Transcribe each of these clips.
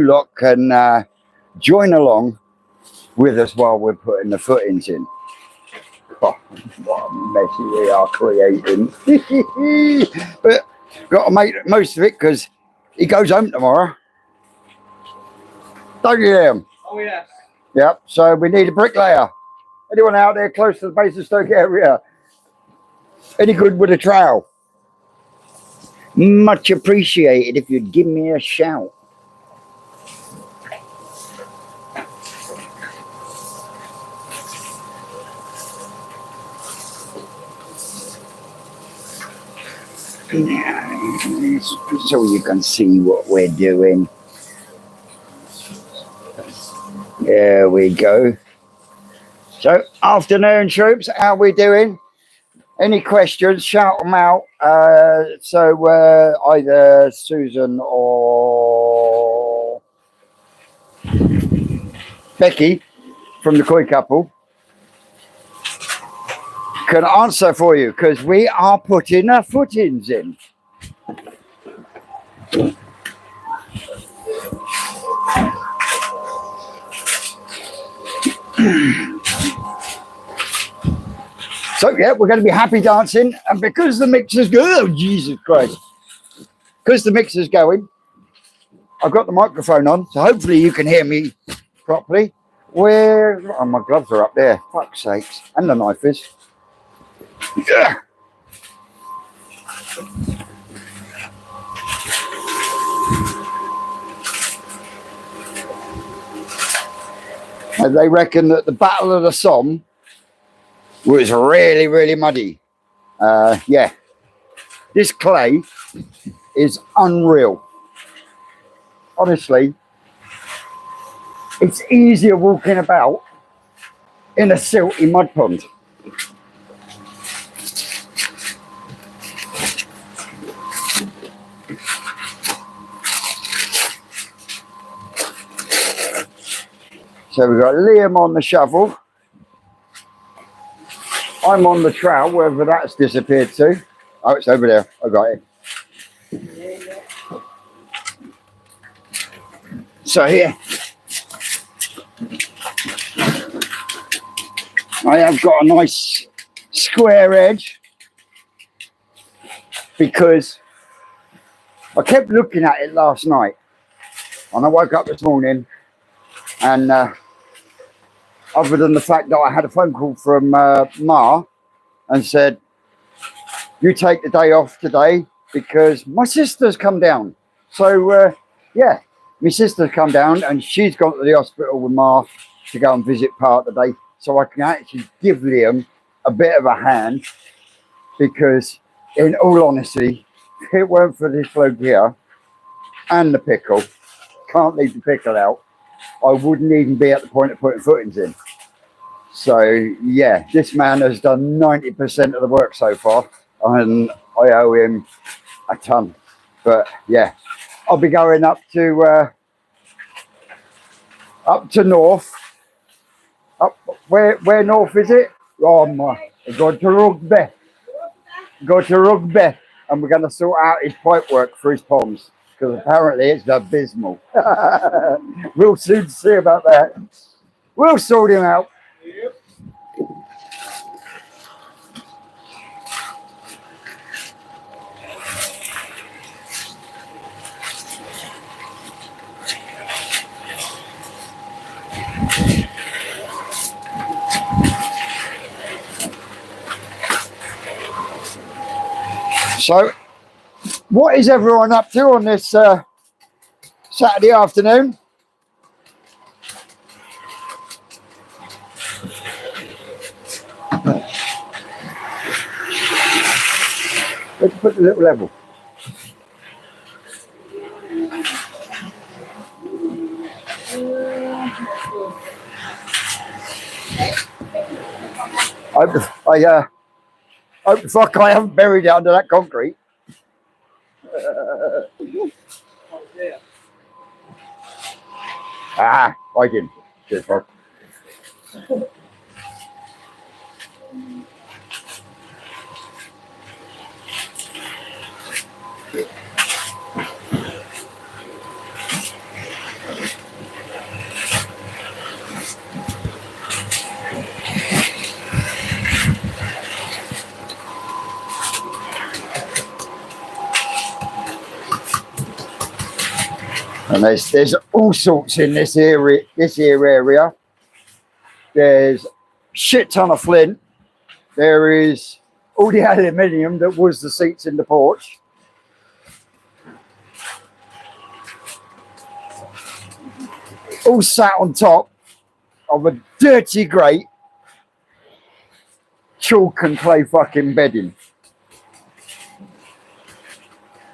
lot can join along with us while we're putting the footings in. Oh, what a mess we are creating. But got to make the most of it because he goes home tomorrow. Don't you, Liam? Oh, yes. Yep, so we need a bricklayer. Anyone out there close to the Basingstoke area? Any good with a trowel? Much appreciated if you'd give me a shout. So you can see what we're doing. There we go. So, afternoon, troops. How we doing? Any questions? Shout them out. Either Susan or Becky from the Koi couple can answer for you because we are putting our footings in. So yeah, we're going to be happy dancing, and because the mixer's good, oh Jesus Christ, because the mixer's going, I've got the microphone on, so hopefully you can hear me properly. Oh, my gloves are up there, fuck's sakes, and the knife is. Yeah. And they reckon that the Battle of the Somme was really, really muddy. Yeah, this clay is unreal. Honestly, it's easier walking about in a silty mud pond. So we've got Liam on the shovel. I'm on the trowel, wherever that's disappeared to. Oh, it's over there. I got it. So here, I have got a nice square edge because I kept looking at it last night, and I woke up this morning, and other than the fact that I had a phone call from Ma and said, you take the day off today because my sister's come down. So yeah, my sister's come down and she's gone to the hospital with Ma to go and visit part of the day, so I can actually give Liam a bit of a hand, because in all honesty, if it weren't for this bloke here and the pickle, can't leave the pickle out, I wouldn't even be at the point of putting footings in. So yeah, this man has done 90% of the work so far, and I owe him a ton. But yeah, I'll be going up to north. Up where north is it? Oh my! Go to Rugby. Go to Rugby, and we're going to sort out his pipe work for his palms, because apparently it's abysmal. We'll soon see about that. We'll sort him out. Yep. So, what is everyone up to on this Saturday afternoon? Let's put the little level. I hope the fuck I haven't buried it under that concrete. I didn't. Cheers, fuck. And there's all sorts in this area. There's shit ton of flint. There is all the aluminium that was the seats in the porch. All sat on top of a dirty grate, chalk and clay fucking bedding.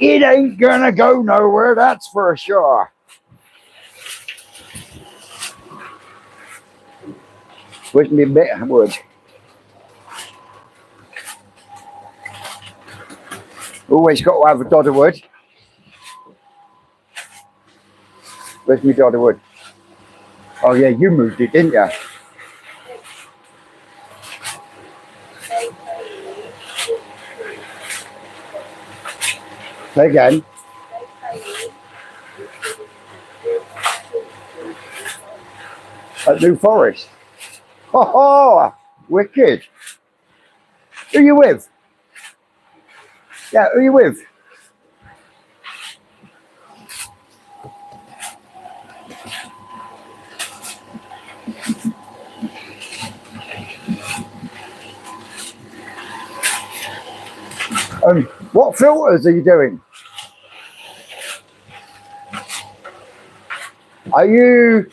It ain't gonna go nowhere, that's for sure. Where's me bit of wood? Always got to have a dod of wood. Where's me dod of wood? Oh yeah, you moved it, didn't you? Say again. At New Forest. Oh, wicked. Who you with? Yeah, who you with? What filters are you doing? Are you...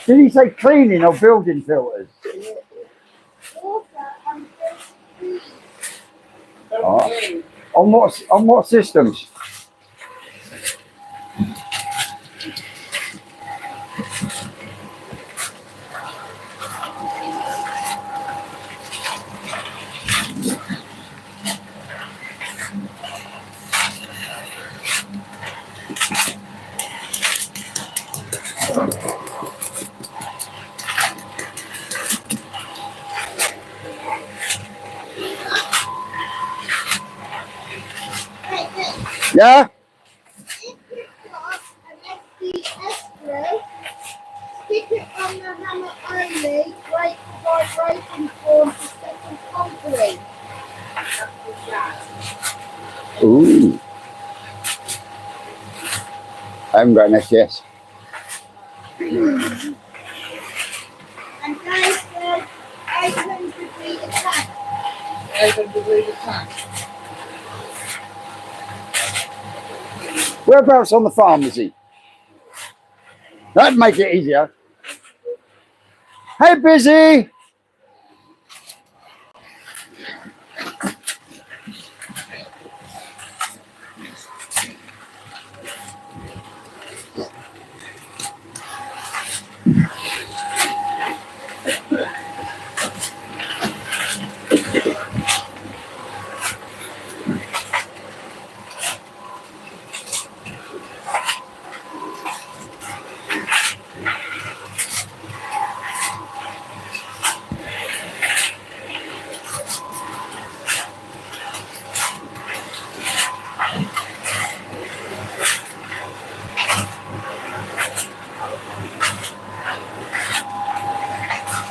Did he say cleaning or building filters? Oh. On what systems? Yeah? If you've got an SDS through, stick it on the hammer only, wait for vibration form to settle properly. Ooh. I haven't got an SDS. And Dave said, open to be attacked. Open to read attack. Whereabouts on the farm is he? That'd make it easier. Hey, Busy!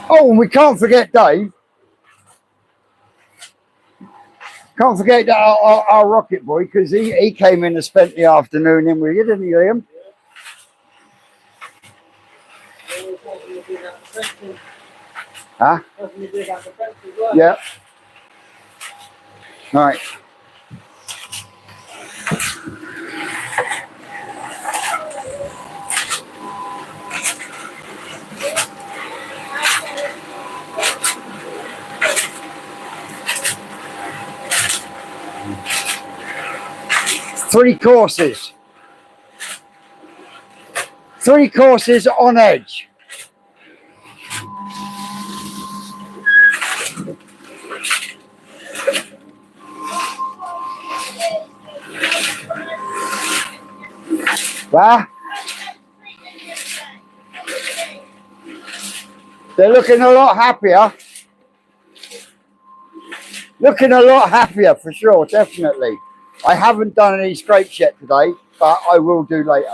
Oh, and we can't forget Dave. Can't forget that our rocket boy, because he came in and spent the afternoon in with you, didn't he, Liam? Huh? Yeah. Right. Three courses. 3 courses on edge. Bah. They're looking a lot happier. Looking a lot happier for sure, definitely. I haven't done any scrapes yet today, but I will do later.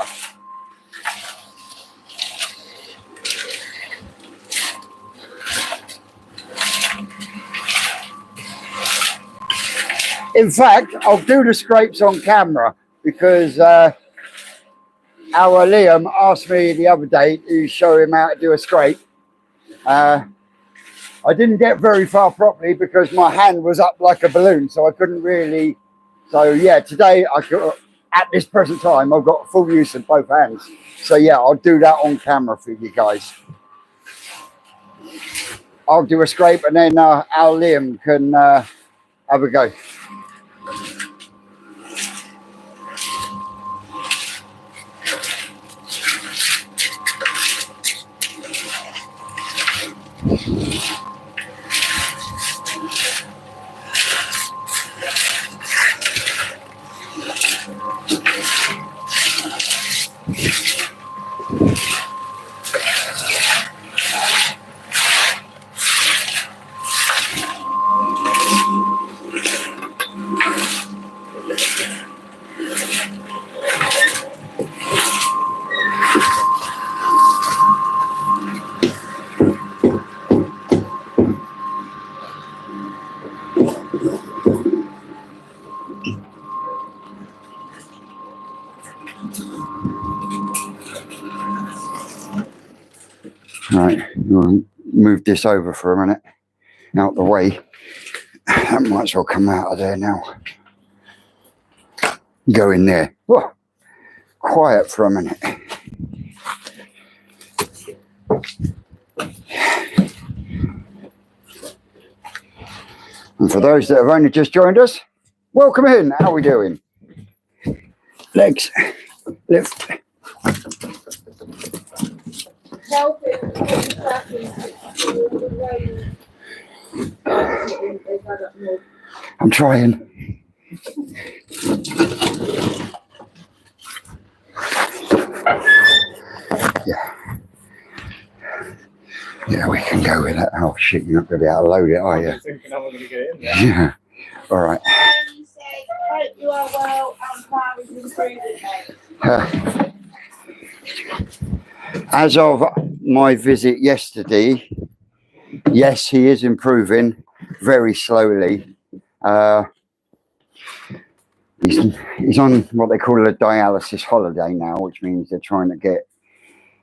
In fact, I'll do the scrapes on camera because our Liam asked me the other day to show him how to do a scrape. I didn't get very far properly because my hand was up like a balloon, so I couldn't really. So yeah, today at this present time, I've got full use of both hands. So yeah, I'll do that on camera for you guys. I'll do a scrape and then our Liam can have a go. Right, we'll move this over for a minute, out the way. That might as well come out of there now. Go in there. Whoa. Quiet for a minute. And for those that have only just joined us, welcome in. How are we doing? Legs, lift. Help him put the back into the way. I'm trying. Yeah. Yeah, we can go with that. Oh shit, you're not going to be able to load it, are you? I'm thinking I'm going to get it in there. Yeah. All right. And he said, hope you are well and power is improving, mate. As of my visit yesterday, yes, he is improving very slowly. He's on what they call a dialysis holiday now, which means they're trying to get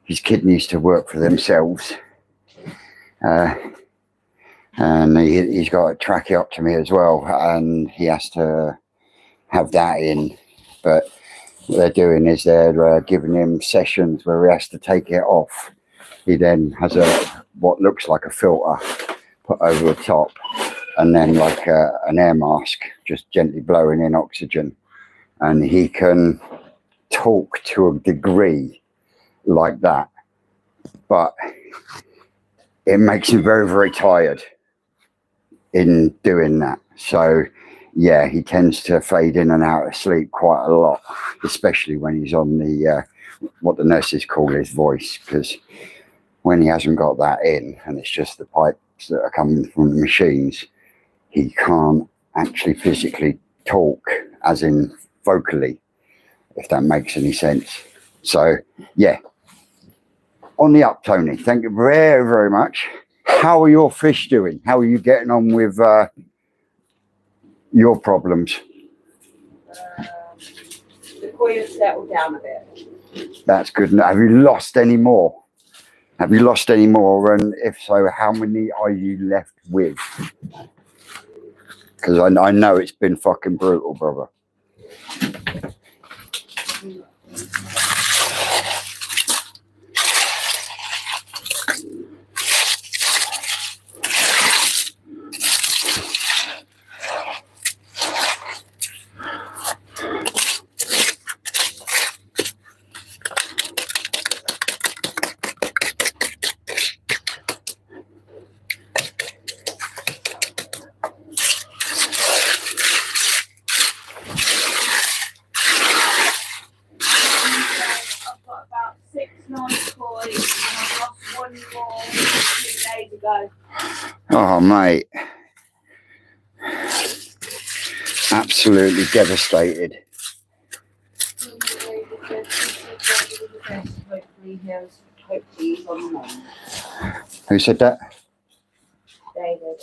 his kidneys to work for themselves. And he's got a tracheotomy as well, and he has to have that in. But what they're doing is they're giving him sessions where he has to take it off. He then has what looks like a filter put over the top, and then like an air mask just gently blowing in oxygen, and he can talk to a degree like that, but it makes him very, very tired in doing that. So yeah, he tends to fade in and out of sleep quite a lot, especially when he's on the what the nurses call his voice, because when he hasn't got that in and it's just the pipes that are coming from the machines, he can't actually physically talk, as in vocally, if that makes any sense. So yeah, on the up, Tony. Thank you very, very much. How are your fish doing? How are you getting on with your problems? The koi has settled down a bit. That's good. Have you lost any more? Have you lost any more? And if so, how many are you left with? Because I know it's been fucking brutal, brother. Oh, mate. Absolutely devastated. Hopefully he's on the mend. Who said that? David.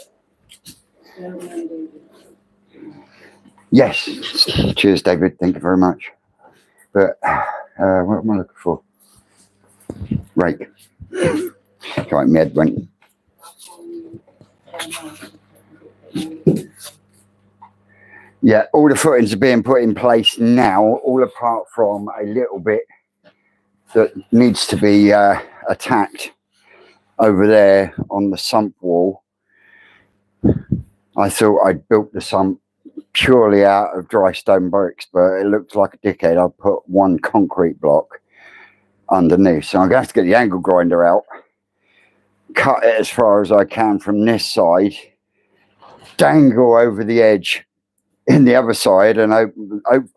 Yes. Cheers, David. Thank you very much. But What am I looking for? Rake. Right, my head went. Yeah, all the footings are being put in place now, all apart from a little bit that needs to be attacked over there on the sump wall. I thought I'd built the sump purely out of dry stone bricks, but it looked like a dickhead. I put one concrete block underneath, so I'm going to have to get the angle grinder out, cut it as far as I can from this side, dangle over the edge in the other side, and hope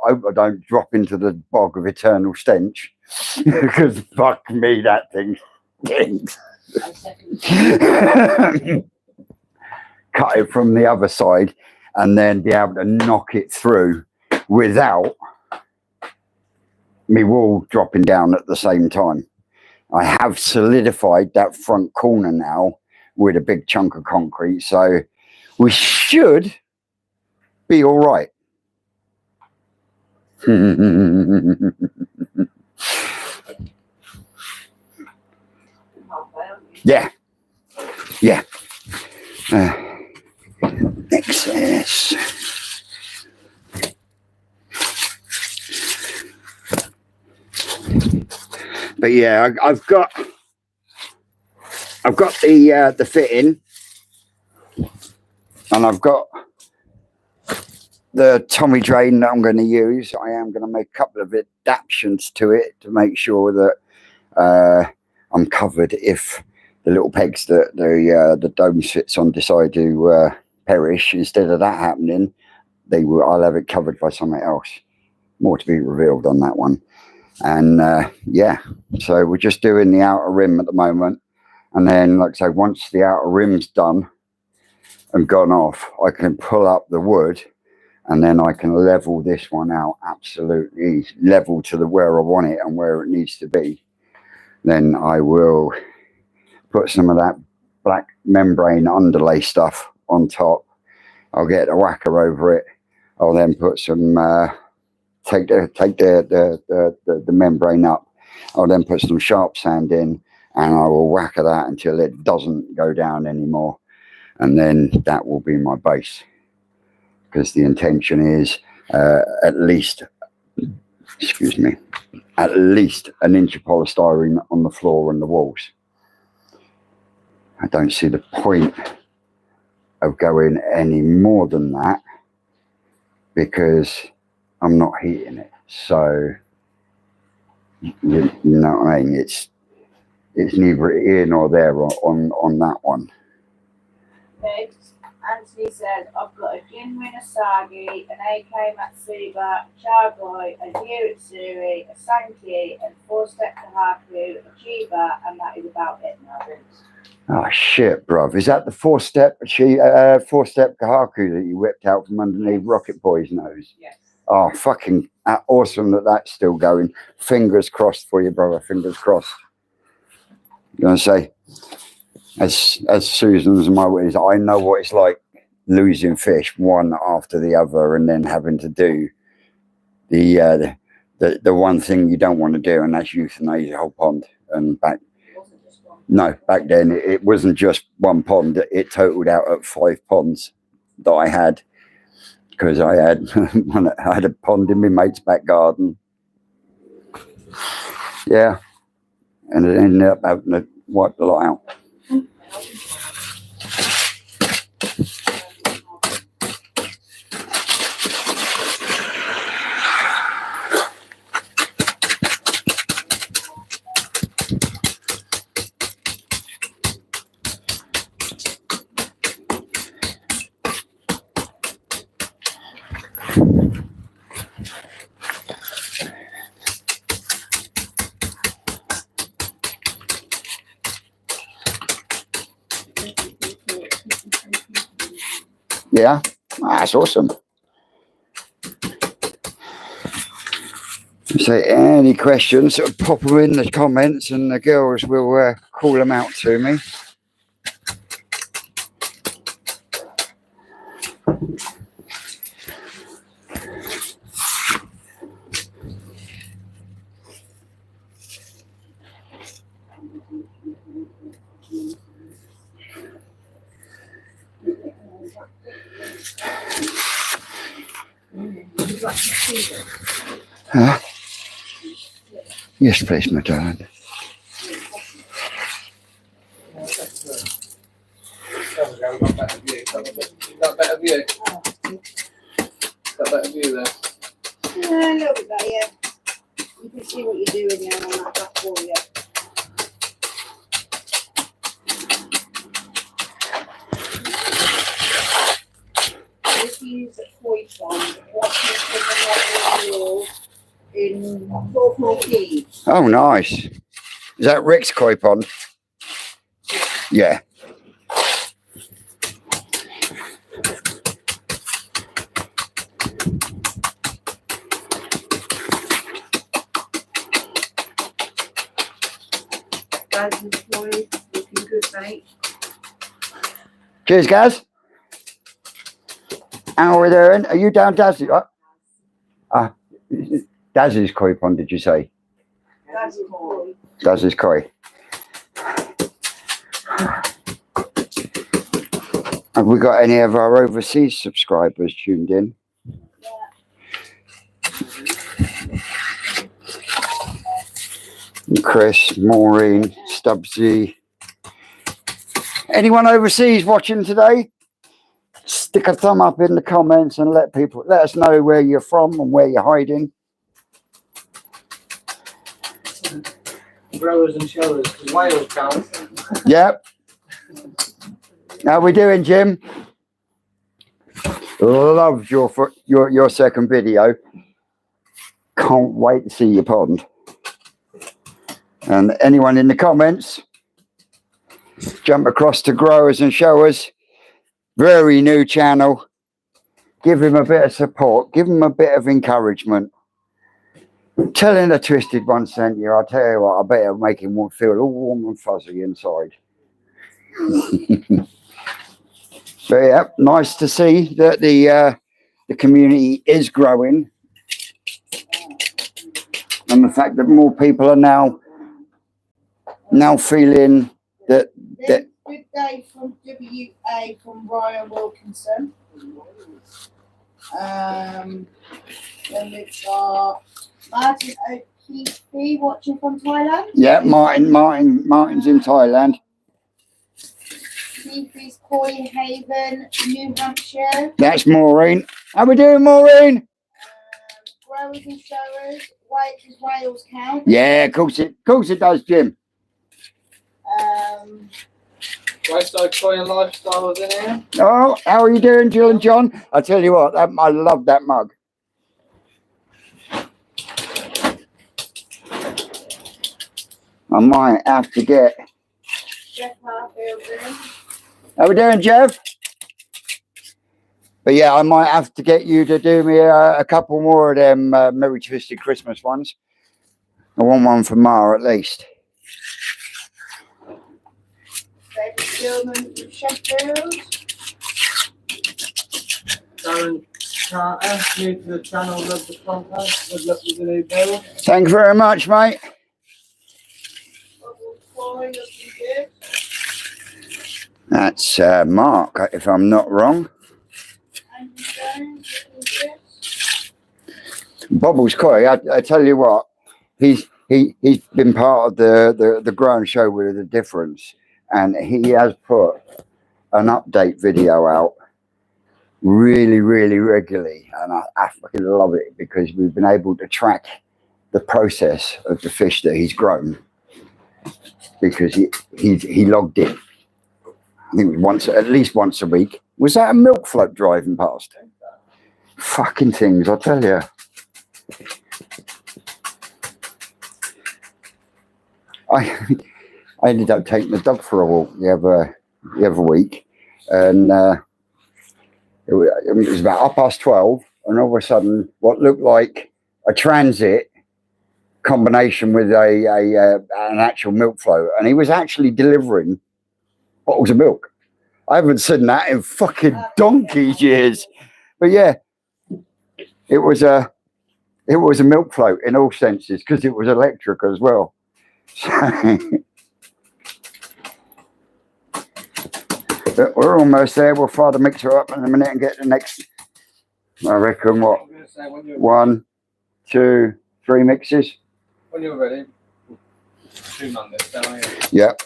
I don't drop into the bog of eternal stench, because fuck me, that thing stinks. Cut it from the other side and then be able to knock it through without me wall dropping down at the same time. I have solidified that front corner now with a big chunk of concrete, so we should be all right. Yeah. Excess. But yeah, I've got the fitting, and I've got the Tommy drain that I'm going to use. I am going to make a couple of adaptations to it to make sure that I'm covered if the little pegs that the dome sits on decide to perish. Instead of that happening, I'll have it covered by something else. More to be revealed on that one. And yeah, so we're just doing the outer rim at the moment, and then, like I say, once the outer rim's done and gone off, I can pull up the wood, and then I can level this one out absolutely level to where I want it and where it needs to be. Then I will put some of that black membrane underlay stuff on top. I'll get a whacker over it. I'll then put some take the membrane up. I'll then put some sharp sand in, and I will whacker that until it doesn't go down anymore, and then that will be my base, because the intention is at least an inch of polystyrene on the floor and the walls. I don't see the point of going any more than that, because I'm not heating it. So you know what I mean? It's neither here nor there on that one. Okay. Anthony says, I've got a Jinrin Asagi, an AK Matsuba, a Chargoi, a Yuritsuri, a Sankey, and 4-step Kahaku, a Chiba, and that is about it now. Oh shit, bruv. Is that the 4-step Kahaku that you whipped out from underneath Rocket Boy's nose? Yes. Oh, fucking awesome that that's still going. Fingers crossed for you, brother. Fingers crossed. You know what I'm saying? As Susan's my witness, I know what it's like losing fish one after the other, and then having to do the one thing you don't want to do, and that's euthanize the whole pond. And back then it wasn't just one pond. It totaled out at 5 ponds that I had, because I had a pond in my mate's back garden. Yeah, and it ended up having to wipe the lot out. Yeah, that's awesome. So any questions, pop them in the comments, and the girls will call them out to me. Huh? Yes, please, my darling. There we go, got better view. Got better view. Got better view there. A little bit better, yeah. You can see what you're doing there on that back wall, yeah. This is a koi pond, watching from the wall in Torquay. Oh, nice. Is that Rick's koi pond? Yeah. Guys, this boy looking good, mate. Cheers, guys. How are we doing? Are you down Dazzy? Dazzy's koi pond, did you say? That's koi. Dazzy's koi. Have we got any of our overseas subscribers tuned in? Chris, Maureen, Stubbsy. Anyone overseas watching today? Stick a thumb up in the comments and let us know where you're from and where you're hiding. Growers and showers, because Wales count. Yep. How we doing, Jim? Loved your second video. Can't wait to see your pond. And anyone in the comments, jump across to Growers and Showers. Very new channel. Give him a bit of support. Give him a bit of encouragement. Telling the Twisted One sent you. I'll tell you what, I bet it'll make him feel all warm and fuzzy inside. But yeah, nice to see that the community is growing. And the fact that more people are now feeling that Good day from WA from Ryan Wilkinson. Then we've got Martin O'Keefe watching from Thailand. yeah, Martin's in Thailand. Keefe's Koi Haven, New Hampshire. That's Maureen. How we doing, Maureen? Growers and Showers, does Wales count? Yeah, of course it does, Jim. Lifestyle, Koi and Lifestyle is in here. Oh, how are you doing, Jill and John? I tell you what, I love that mug. I might have to get. Jeff Harfield in. How we doing, Jeff? But yeah, I might have to get you to do me a couple more of them Merry Twisted Christmas ones. I want one for Ma at least. David Gilman from Sheffield. Darren Carter, new to the channel, love the content. Good luck with the new build. Thank you very much, mate. Koi looking good. That's Mark, if I'm not wrong. Andrew Jones looking good. Bobbles Koi, I tell you what, he's been part of the growing show with the difference, and he has put an update video out really regularly, and I fucking love it because we've been able to track the process of the fish that he's grown because he logged it. I think it was at least once a week. Was that a milk float driving past? Fucking things, I tell you. I ended up taking the dog for a walk the other week, and it was about 12:30, and all of a sudden, what looked like a transit combination with an actual milk float, and he was actually delivering bottles of milk. I haven't seen that in fucking donkey's years, but yeah, it was a milk float in all senses because it was electric as well. But we're almost there. We'll fire the mixer up in a minute and get the next, I reckon, what? I'm going to say when you're 1, 2, 3 mixes. when you're ready. 2 man this down here. Yep.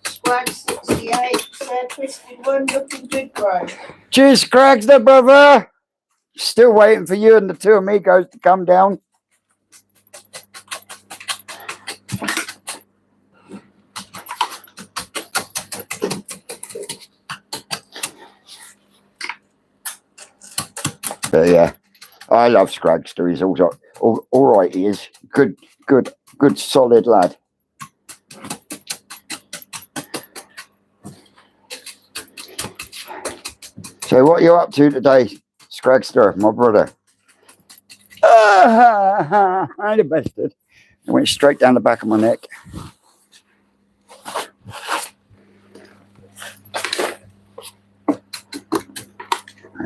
Squad 68 said twisted one looking good, bro. Cheers, Scrags, there, brother. Still waiting for you and the two amigos to come down. But yeah, I love Scragster. He's also all right. He is good, solid lad. So what are you up to today, Scragster, my brother? I the bastard. It went straight down the back of my neck.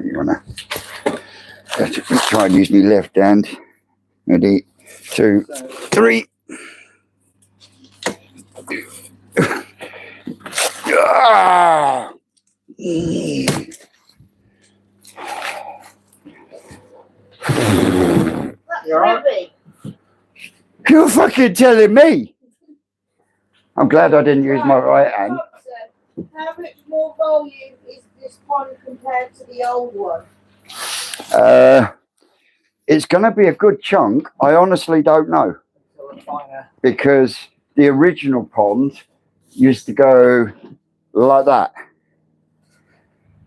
You wanna try and use my left hand. Ready, 2, 3. Ah! That's You alright? heavy. You're fucking telling me. I'm glad I didn't use my right hand. Thompson, how much more volume is this one compared to the old one? It's going to be a good chunk. I honestly don't know, So we're finer. because the original pond used to go like that,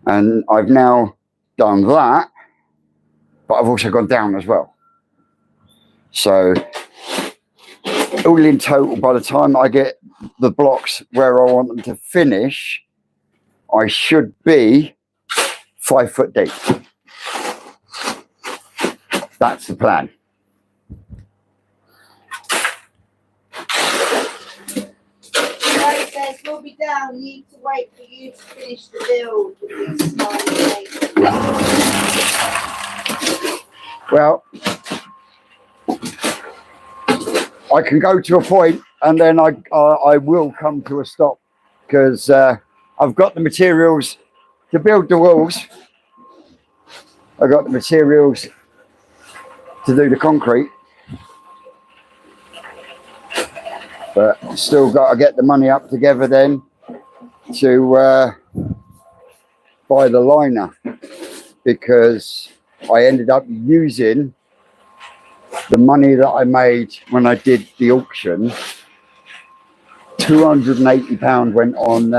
and I've now done that, but I've also gone down as well. So all in total, by the time I get the blocks where I want them to finish, I should be 5 foot deep. That's the plan. Ray says we'll be down. Need to wait for you to finish the build with this smiley face. Well, I can go to a point and then I will come to a stop, because I've got the materials to build the walls. I've got the materials to do the concrete, but still got to get the money up together then to buy the liner, because I ended up using the money that I made when I did the auction. £280 went on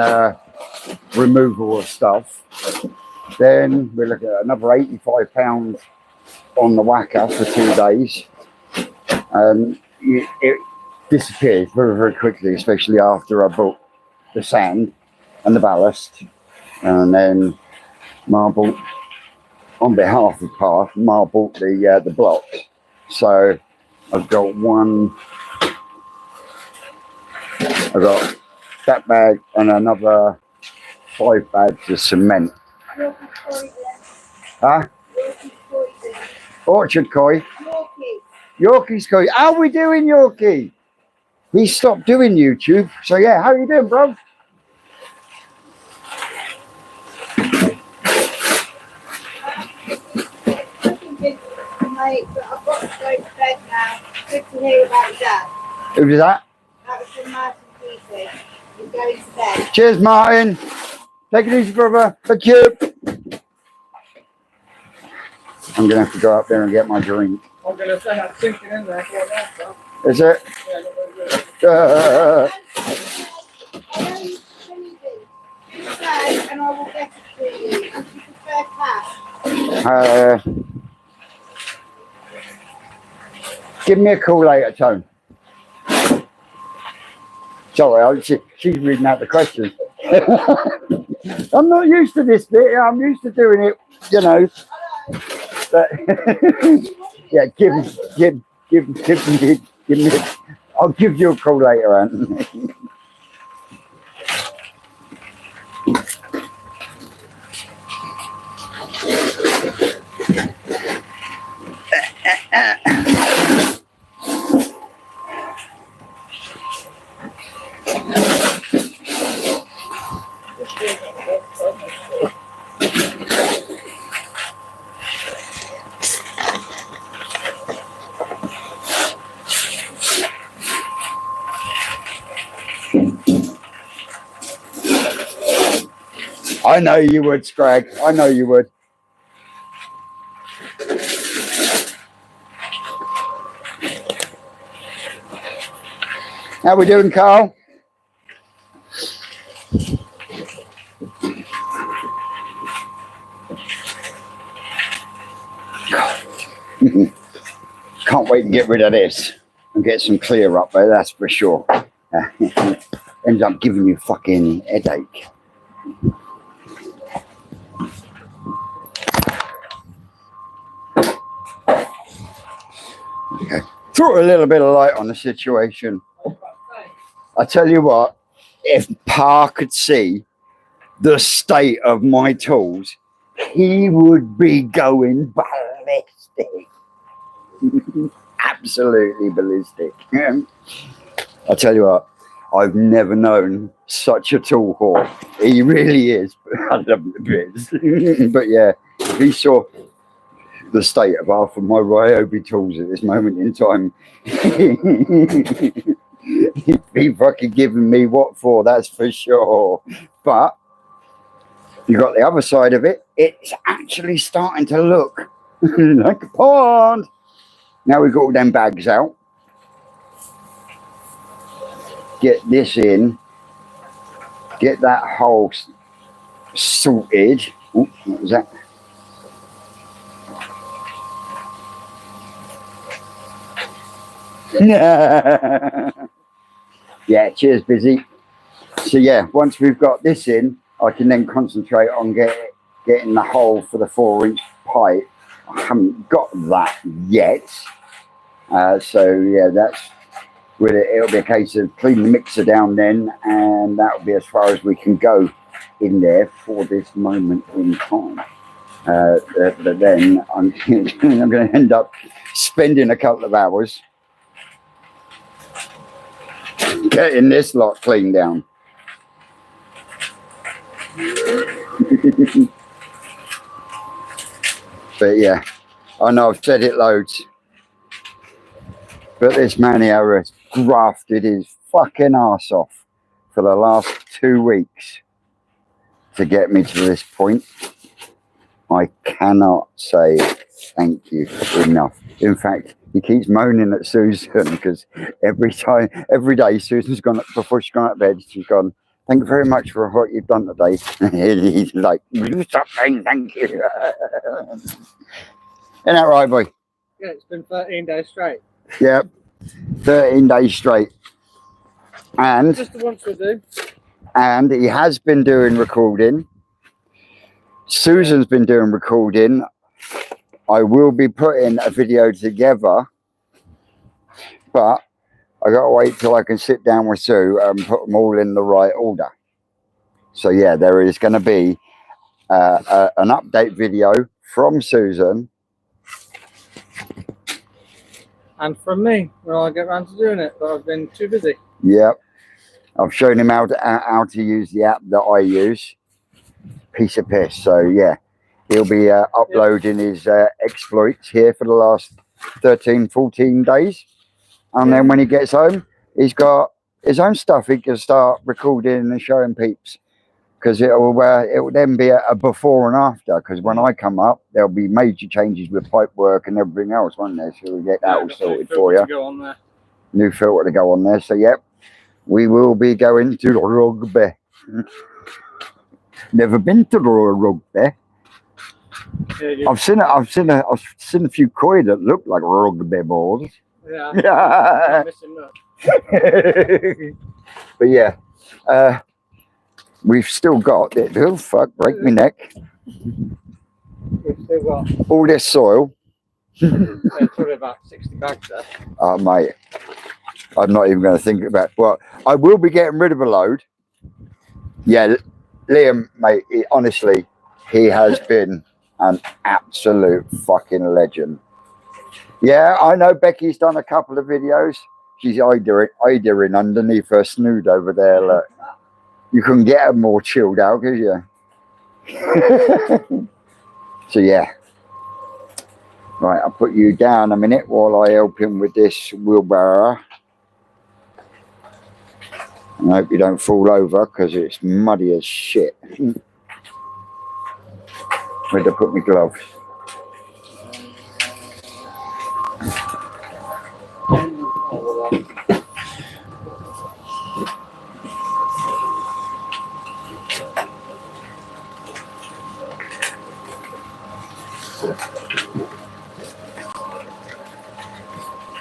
removal of stuff. Then we look at another £85 on the whacker for 2 days. And it disappeared very, very quickly, especially after I bought the sand and the ballast. And then Mar bought, on behalf of Par, Mar bought the blocks. So I've got that bag and another 5 bags of cement. Yorkie poison. Huh? Yorkie poison. Orchard koi. Yorkie. Yorkie's koi. How are we doing, Yorkie? He stopped doing YouTube. So yeah, how you doing, bro? Mate, but I've got to go to bed now. Good to hear about your dad. Who was that? That was from Martin Peter. He's going to bed. Cheers, Martin. Take it easy, brother. Thank you. I'm gonna have to go up there and get my drink. I'm going to say that's sinking in there for that stuff. Is it? Yeah, not very good. I know you can do. You say, and I will get it to you. If you prefer cash. Give me a call later, Tone. Sorry, she's reading out the questions. I'm not used to this bit. I'm used to doing it, you know. But yeah, give me. I'll give you a call later, Anthony. I know you would, Scrag. I know you would. How we doing, Carl? Can't wait to get rid of this and get some clear up there, that's for sure. Ends up giving you fucking headache. Okay. Throw a little bit of light on the situation. I tell you what, if Pa could see the state of my tools, he would be going ballistic. Absolutely ballistic. I tell you what, I've never known such a tool whore. He really is. I love him a bit. But yeah, if he saw the state of half of my Ryobi tools at this moment in time, he'd be fucking giving me what for, that's for sure. But you got the other side of it, it's actually starting to look like a pond. Now we've got all them bags out. Get this in. Get that hole sorted. Ooh, what was that? Yeah, cheers, busy. So yeah, once we've got this in, I can then concentrate on getting the hole for the 4-inch pipe. I haven't got that yet. So yeah, that's with it. It'll be a case of clean the mixer down then, and that'll be as far as we can go in there for this moment in time. But then I'm I'm going to end up spending a couple of hours getting this lot cleaned down. But yeah, I know I've said it loads, but this man here has grafted his fucking arse off for the last 2 weeks to get me to this point. I cannot say thank you enough. In fact, he keeps moaning at Susan because every day Susan's gone up, before she's gone up to bed, she's gone, "Thank you very much for what you've done today." And he's like, "Will you stop saying thank you?" Isn't that right, boy? Yeah, it's been 13 days straight. Yeah, 13 days straight. And Just the ones we do. And he has been doing recording. Susan's been doing recording. I will be putting a video together, but I got to wait till I can sit down with Sue and put them all in the right order. So yeah, there is going to be an update video from Susan. And from me, when I get around to doing it, but I've been too busy. Yep. I've shown him how to use the app that I use. Piece of piss. So yeah, he'll be uploading his exploits here for the last 13, 14 days. And then when he gets home, he's got his own stuff. He can start recording and showing peeps. Because it will then be a before and after. Because when I come up, there'll be major changes with pipe work and everything else, won't there? So we'll get that all sorted for you. Go on there. New filter to go on there. So yep, we will be going to the rugby. Never been to the rugby. Yeah, I've seen a few koi that look like rugby balls. yeah. Yeah. I'm missing that. But yeah, we've still got it. Oh fuck! Break me neck. We've still got All this soil. probably about 60 bags there. Oh mate, I'm not even going to think about. Well, I will be getting rid of a load. Yeah, Liam, mate. Honestly, he has been an absolute fucking legend. Yeah, I know Becky's done a couple of videos. She's hiding underneath her snood over there. Look, you couldn't get her more chilled out, could you? So yeah. Right, I'll put you down a minute while I help him with this wheelbarrow. I hope you don't fall over because it's muddy as shit. Where'd I put my gloves?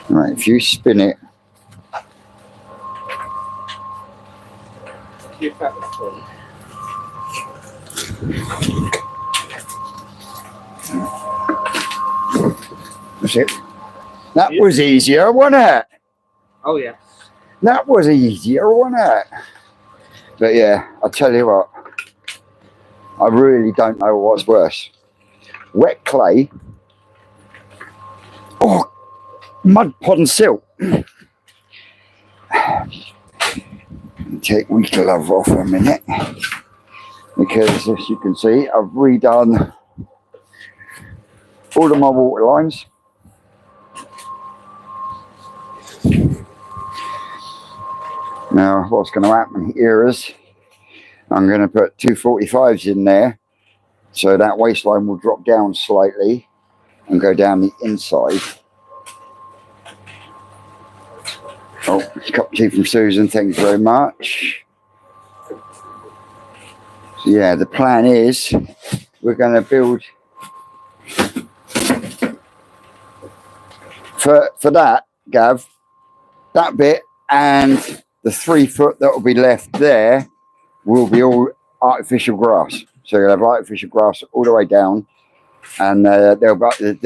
Right, if you spin it, Keep that full. that's it. That was easier, wasn't it? Oh yes. That was easier, wasn't it? But yeah, I'll tell you what, I really don't know what's worse. Wet clay or mud pond silt. Take my glove off a minute, because as you can see, I've redone all of my water lines. Now what's going to happen here is I'm going to put 245s in there, so that waistline will drop down slightly and go down the inside. Oh, cup of tea from Susan, thanks very much. So yeah, the plan is we're going to build for that, Gav, that bit, and the 3 foot that will be left there will be all artificial grass. So you'll have artificial grass all the way down, and there'll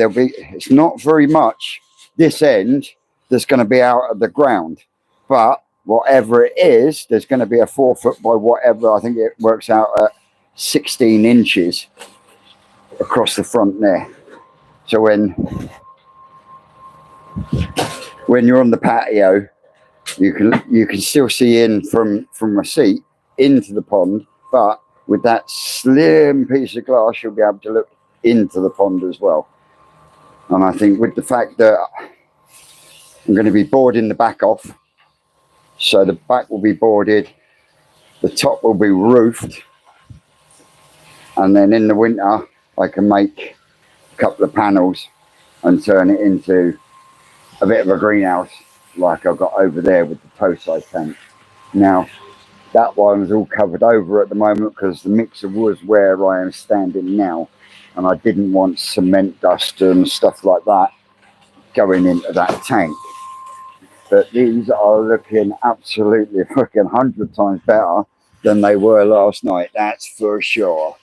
be it's not very much this end that's going to be out of the ground, but whatever it is, there's going to be a 4 foot by whatever. I think it works out at 16 inches across the front there. So when you're on the patio, you can still see in from a seat into the pond, but with that slim piece of glass, you'll be able to look into the pond as well. And I think with the fact that I'm going to be boarding the back off, so the back will be boarded, the top will be roofed, and then in the winter I can make a couple of panels and turn it into a bit of a greenhouse like I've got over there with the toe side tank. Now that one's all covered over at the moment because the mixer was where I am standing now, and I didn't want cement dust and stuff like that going into that tank. But these are looking absolutely fucking 100 times better than they were last night, that's for sure.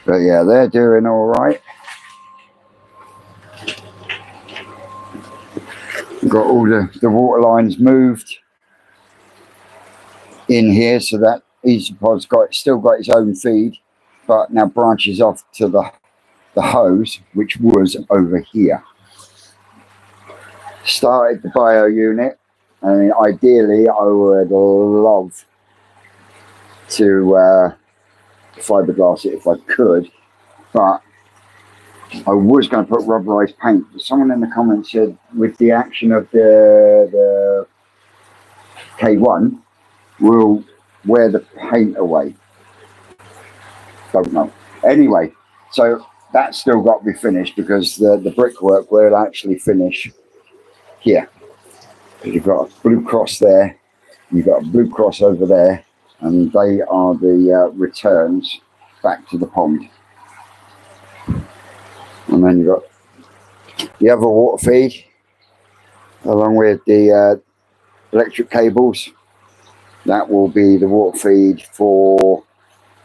But yeah, they're doing all right. We've got all the water lines moved in here, so that Easy Pod's still got its own feed, but now branches off to the hose, which was over here. Started the bio unit. I mean, ideally, I would love to fiberglass it if I could, but I was going to put rubberized paint. But someone in the comments said with the action of the K1, we'll wear the paint away. Don't know. Anyway, so that's still got to be finished because the brickwork will actually finish here. You've got a blue cross there, you've got a blue cross over there, and they are the returns back to the pond. And then you've got the other water feed along with the electric cables. That will be the water feed for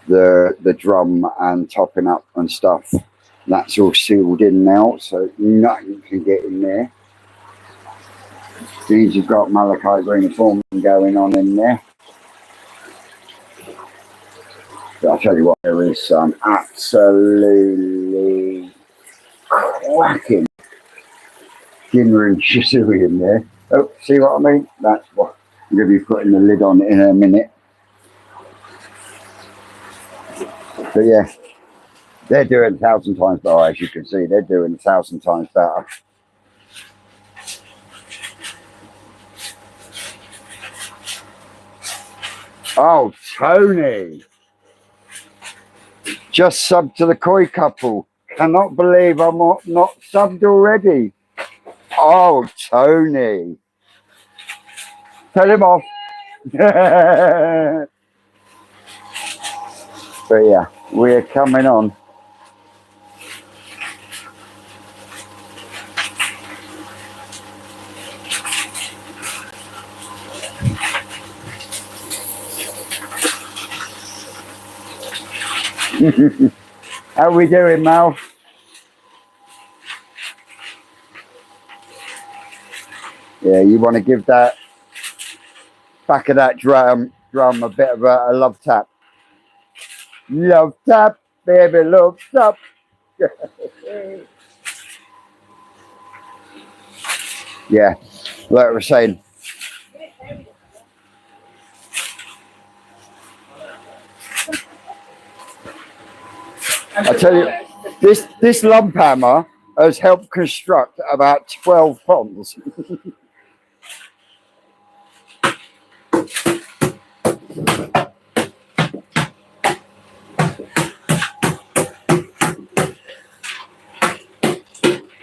the drum and topping up and stuff. That's all sealed in now, so nothing can get in there. These have got malachite green foam going on in there. But I'll tell you what, there is some absolutely cracking Ginra and Shisui in there. Oh, see what I mean? That's what I'm going to be putting the lid on in a minute. But yeah, they're doing 1,000 times better, as you can see. They're doing 1,000 times better. Oh, Tony. Just subbed to the Koi couple. Cannot believe I'm not subbed already. Oh, Tony. Tell him off. But yeah, we're coming on. How we doing, Mal? Yeah, you want to give that back of that drum a bit of a love tap. Love tap, baby, love tap. Yeah, like I was saying. I tell you, this lump hammer has helped construct about 12 ponds.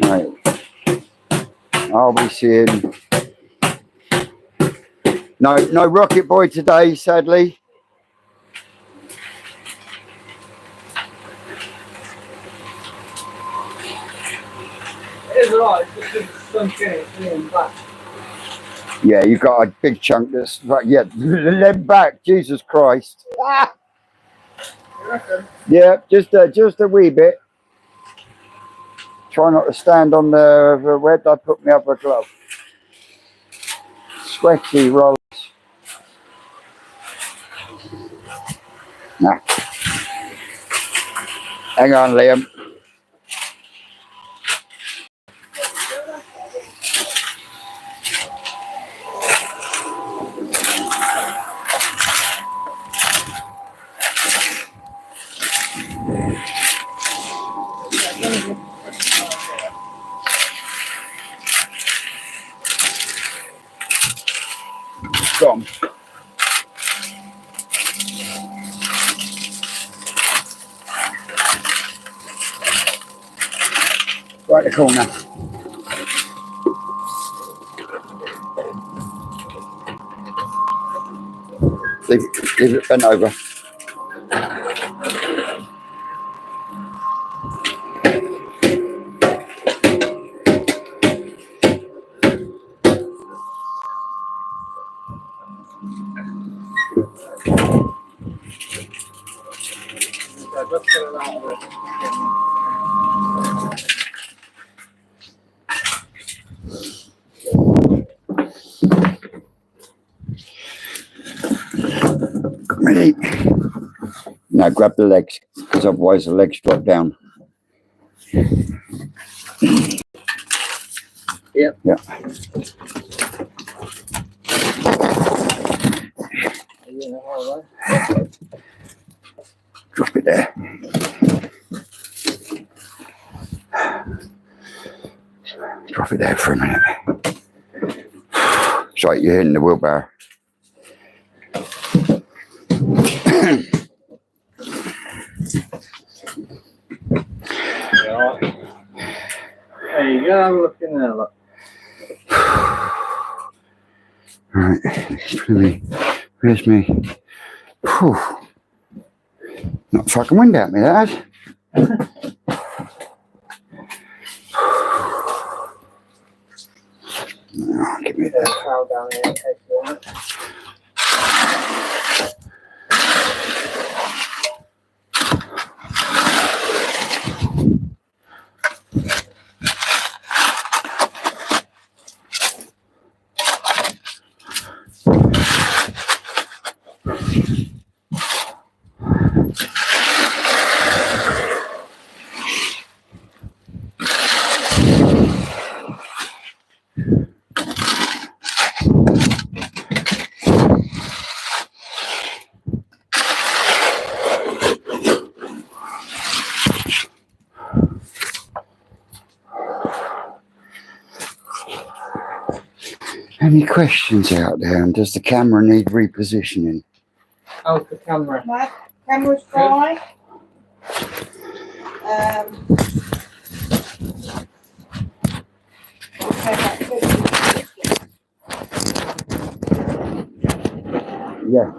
Right. I'll be seeing. No Rocket Boy today, sadly. It's alright, it's just sunk in, it's leaning back. Yeah, you got a big chunk that's right. Yeah, leg back. Jesus Christ. Ah! You reckon? Yeah, just a wee bit. Try not to stand on the where did I put my other glove? Sweaty rolls. Nah. Hang on, Liam. Go on. Right the corner. Leave it bent over. Let's get it out of it. Ready? Now grab the legs, because otherwise the legs drop down. Yep. Yeah. Drop it there. Drop it there for a minute. It's like you're hitting the wheelbarrow. There you go, have a look in there, look. Right, where's me? Whew. Not fucking wind at me, that has. Oh, give me There's that. a towel down here in case you want it. Any questions out there? And does the camera need repositioning? How's the camera? My camera's fine. Okay, that's good. Yeah.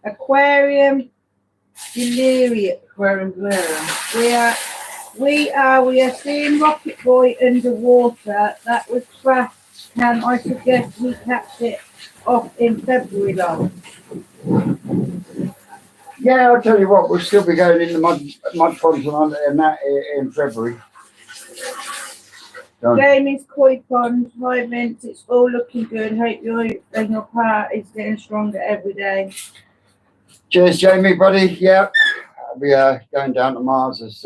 Aquarium delirium. Aquarium Galarian. We are seeing Rocket Boy underwater. That was trash. Can I suggest we catch it off in February, love? Yeah, I'll tell you what, we'll still be going in the mud ponds and that in February. Done. Jamie's Koi Pond, hi Vince, it's all looking good. Hope your part is getting stronger every day. Cheers, Jamie, buddy. Yeah, I'll be going down to Mars as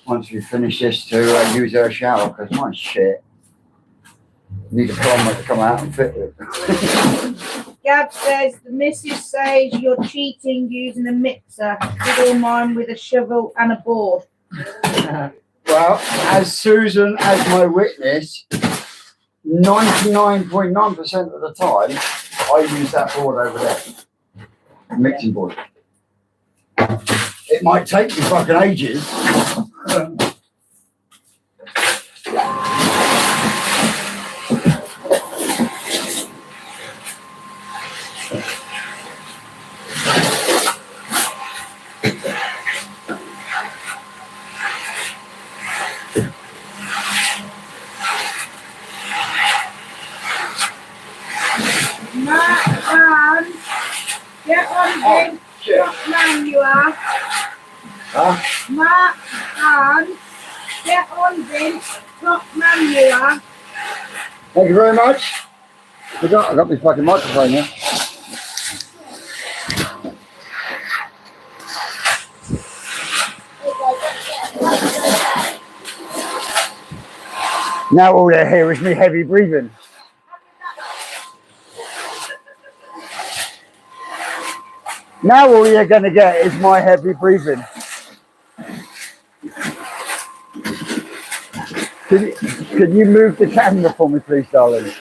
once we finish this to use our shower because my shit. Need a plumber to come out and fit it. Gab says the missus says you're cheating using a mixer. Did all mine with a shovel and a board. Well, as Susan as my witness, 99.9% of the time I use that board over there. Mixing board. It might take me fucking ages. Get on, Vince. What man you are. Huh? Mark and get on, Vince. Top man you are. Thank you very much. I got my fucking microphone here. Now all they hear is me heavy breathing. Now all you're going to get is my heavy breathing. Can you move the camera for me, please, darling?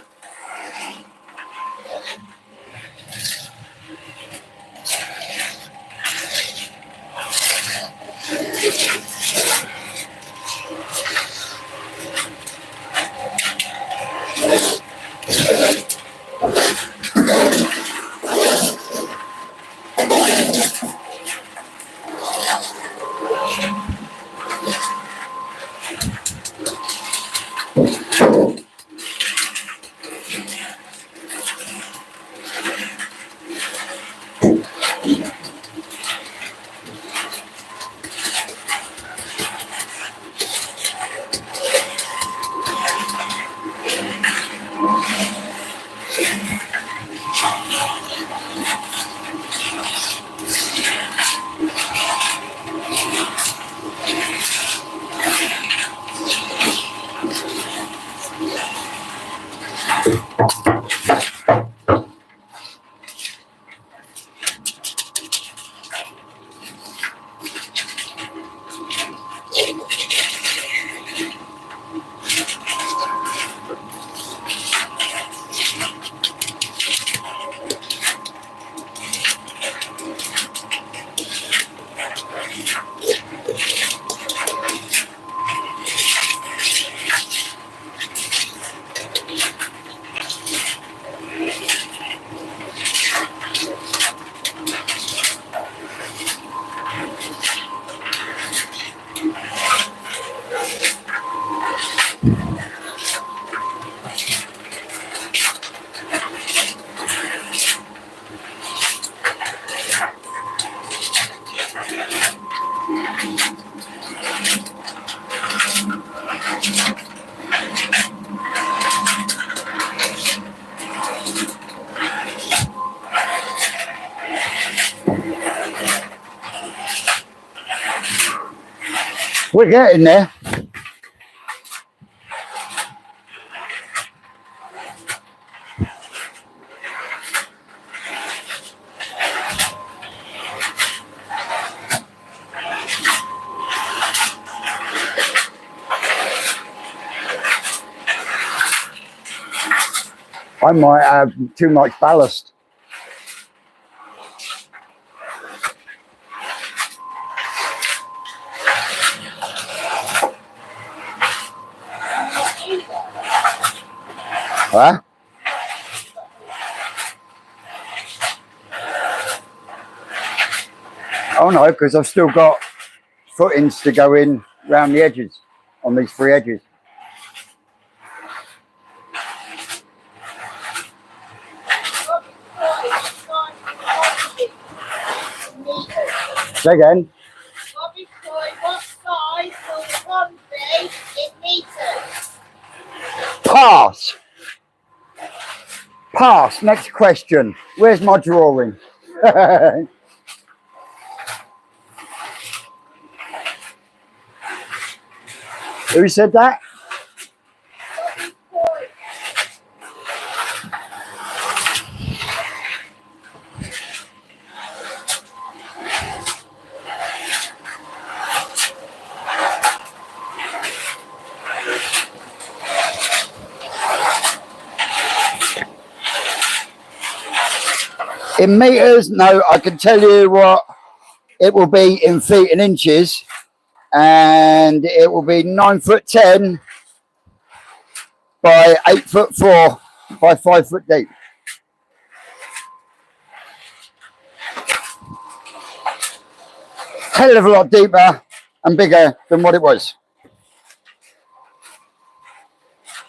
We're getting there. I might have too much ballast. Huh? Oh no, because I've still got footings to go in round the edges on these 3 edges. Say again. Bobby Troy, what size will the pond be in meters? Pass. Pass. Next question. Where's my drawing? Who said that? In meters, no, I can tell you what it will be in feet and inches, and it will be 9'10" by 8'4" by 5 foot deep. Hell of a lot deeper and bigger than what it was.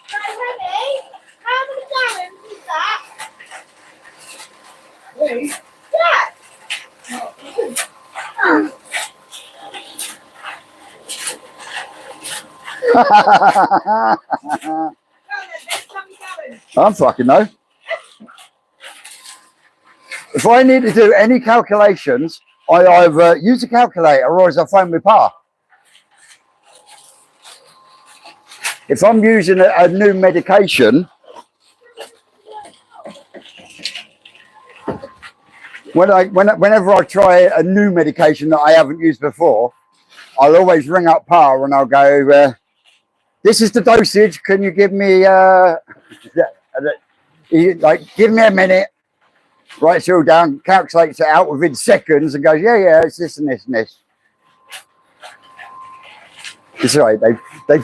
So, Henny, how many gallons is that? Yeah. I don't fucking know. If I need to do any calculations, I either use a calculator or as I phone my pa. If I'm using a new medication, whenever I try a new medication that I haven't used before, I'll always ring up pa and I'll go, this is the dosage, can you give me, like, give me a minute, writes it all down, calculates it out within seconds and goes, yeah, it's this and this and this. It's right, they've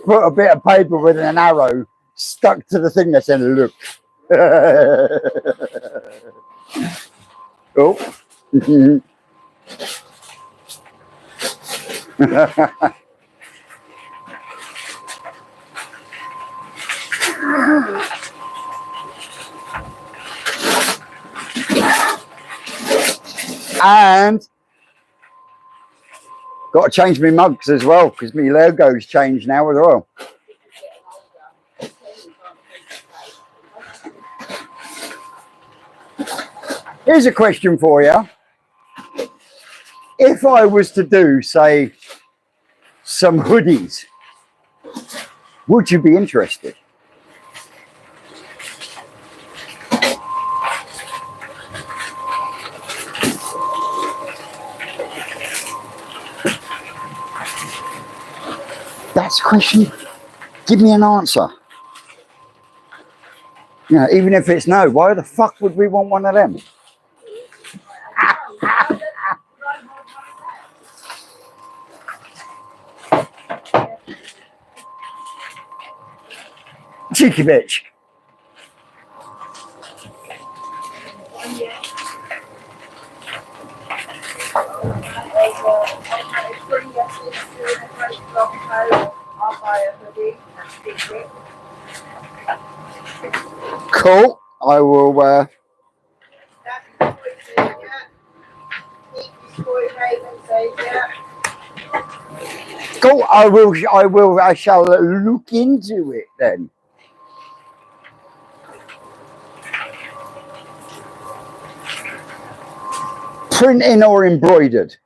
put a bit of paper with an arrow stuck to the thing that said, look. Oh. And got to change my mugs as well because my logo's changed now as well. Here's a question for you. If I was to do, say, some hoodies, would you be interested? That's a question. Give me an answer. You know, even if it's no, why the fuck would we want one of them? Cheeky bitch. Cool. I will. Cool. I will. I shall look into it then. Printing or embroidered?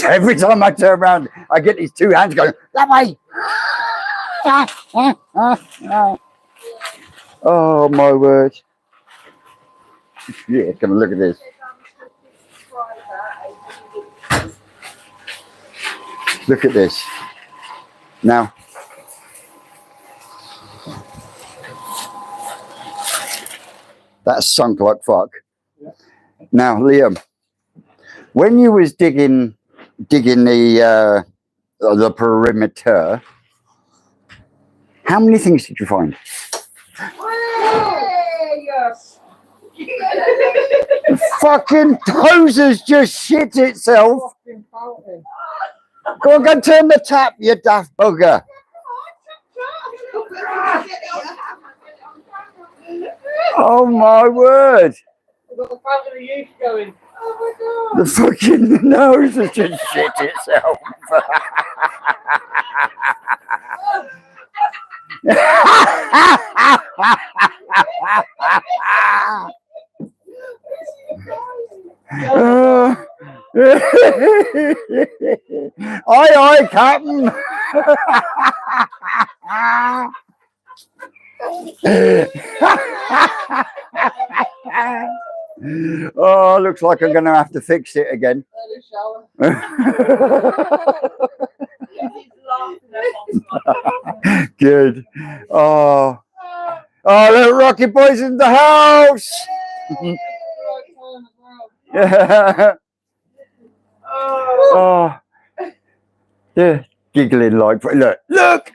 Every time I turn around, I get these two hands going, that way. Oh, my word. Yeah, come and look at this. Look at this. Now, that's sunk like fuck. Yeah. Now, Liam, when you was digging the perimeter, how many things did you find? Yes. The fucking hoses just shit itself. Fucking fountain. Go on, go turn the tap, you daft bugger. Oh my word. We've got the fountain of youth going. Oh my The fucking nose has just shit itself. Aye, aye, Captain. Oh, looks like I'm going to have to fix it again. Early shower. He's laughing at us. Good. Oh, the Rocky Boys in the house. Right time as well. Yeah. Oh, Oh, they're giggling like, look.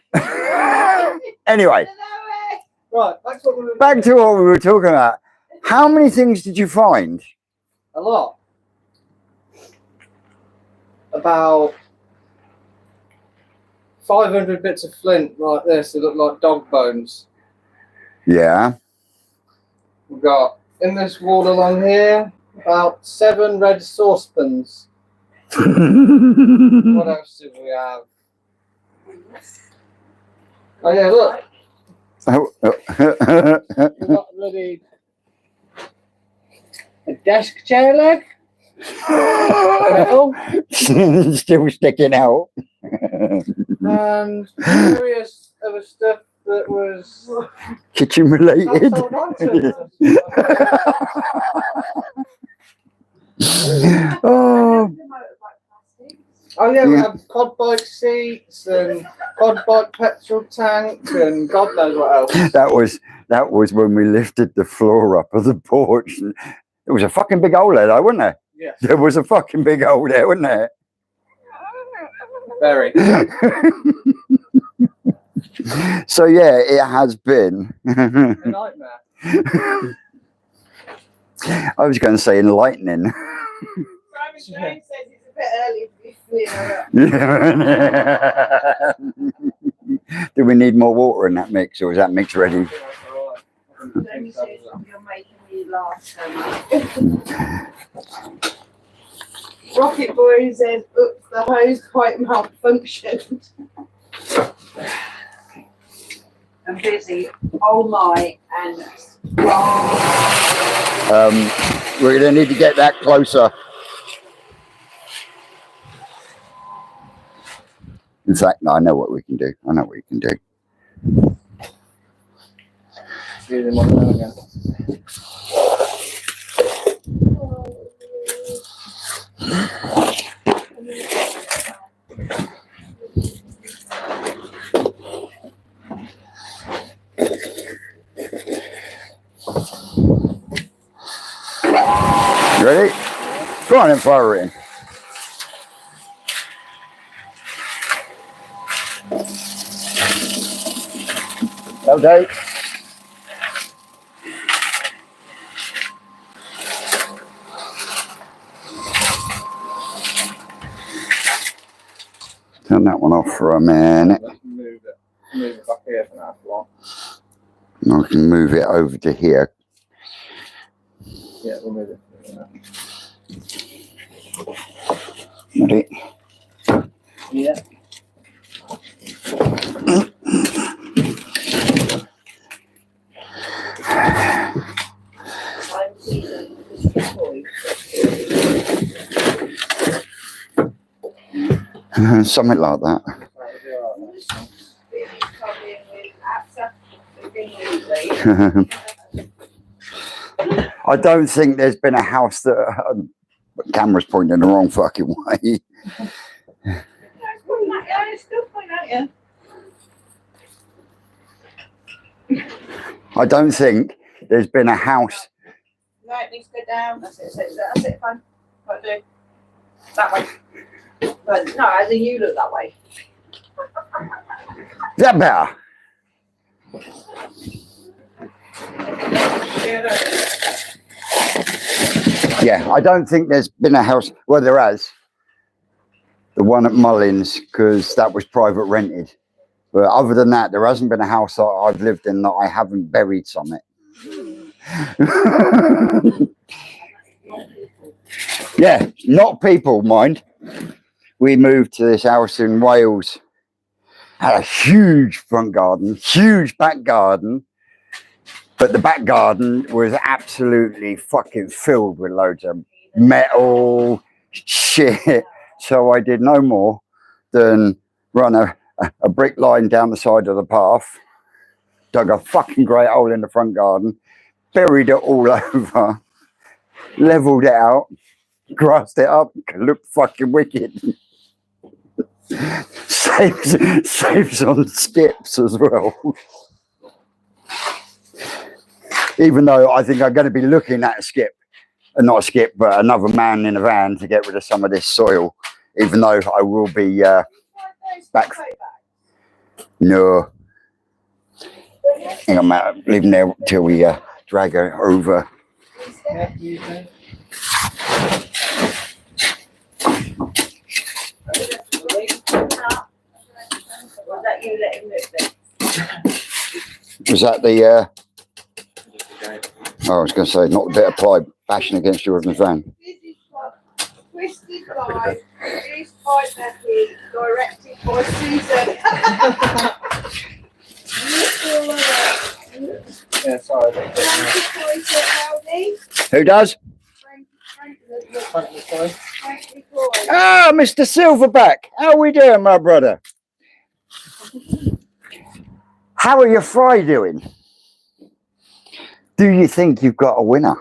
Anyway, Right, that's what we were back to what we were talking about. How many things did you find? A lot. About 500 bits of flint like this that look like dog bones. Yeah. We've got in this wall along here about 7 red saucepans. What else do we have? Oh yeah, look, we've got bloody a desk chair leg. Metal. Still sticking out. And various other stuff that was Kitchen not related. sold on to. Oh, Oh yeah, we Yeah. have quad bike seats and quad bike petrol tank and God knows what else. that was when we lifted the floor up of the porch. And it was a fucking big hole there, though, wasn't there? Yes, There was a fucking big hole there, wasn't there? very. So yeah, it has been. A nightmare. I was going to say enlightening. Simon Jones says it's a bit early to be feeling Yeah. Do we need more water in that mix, or is that mix ready? Let me see, you're making me laugh so much. Rocket Boy says, oops, the hose quite malfunctioned. I'm busy all night and We're going to need to get that closer. In fact, no, I know what we can do. I know what we can do. Using one of them again. You ready? Go on and fire it in. Okay. Turn that one off for a minute. Let's move it back here for now if you want. I can move it over to here. Yeah, we'll move it. Ready? Yeah. I'm seeing this boy. Something like that. I don't think there's been a house that camera's pointing the wrong fucking way. Yeah, it's still fine, aren't you? I don't think there's been a house. No, it needs to go down. That's it, fine. What do? That way. But no, as in you look that way. Is that better? Yeah, I don't think there's been a house. Well, there has. The one at Mullins, because that was private rented. But other than that, there hasn't been a house that I've lived in that I haven't buried some it. Yeah, not people, mind. We moved to this house in Wales. Had a huge front garden, huge back garden. But the back garden was absolutely fucking filled with loads of metal shit. So I did no more than run a brick line down the side of the path, dug a fucking great hole in the front garden, buried it all over, leveled it out, grassed it up, looked fucking wicked. Saves on skips as well. Even though I think I'm going to be looking at a skip, not a skip, but another man in a van to get rid of some of this soil. Even though I will be back. No. Hang on, Matt. Leave him there till we drag her over. Yeah, you do. Was that you letting move it? Was that the... Oh, I was going to say, not the bit of ply bashing against your husband's van. This is what Twisted Live, produced by Becky, directed by Susan. Yeah, sorry. Who does? Ah, Mr. Silverback. How are we doing, my brother? How are your fry doing? Do you think you've got a winner?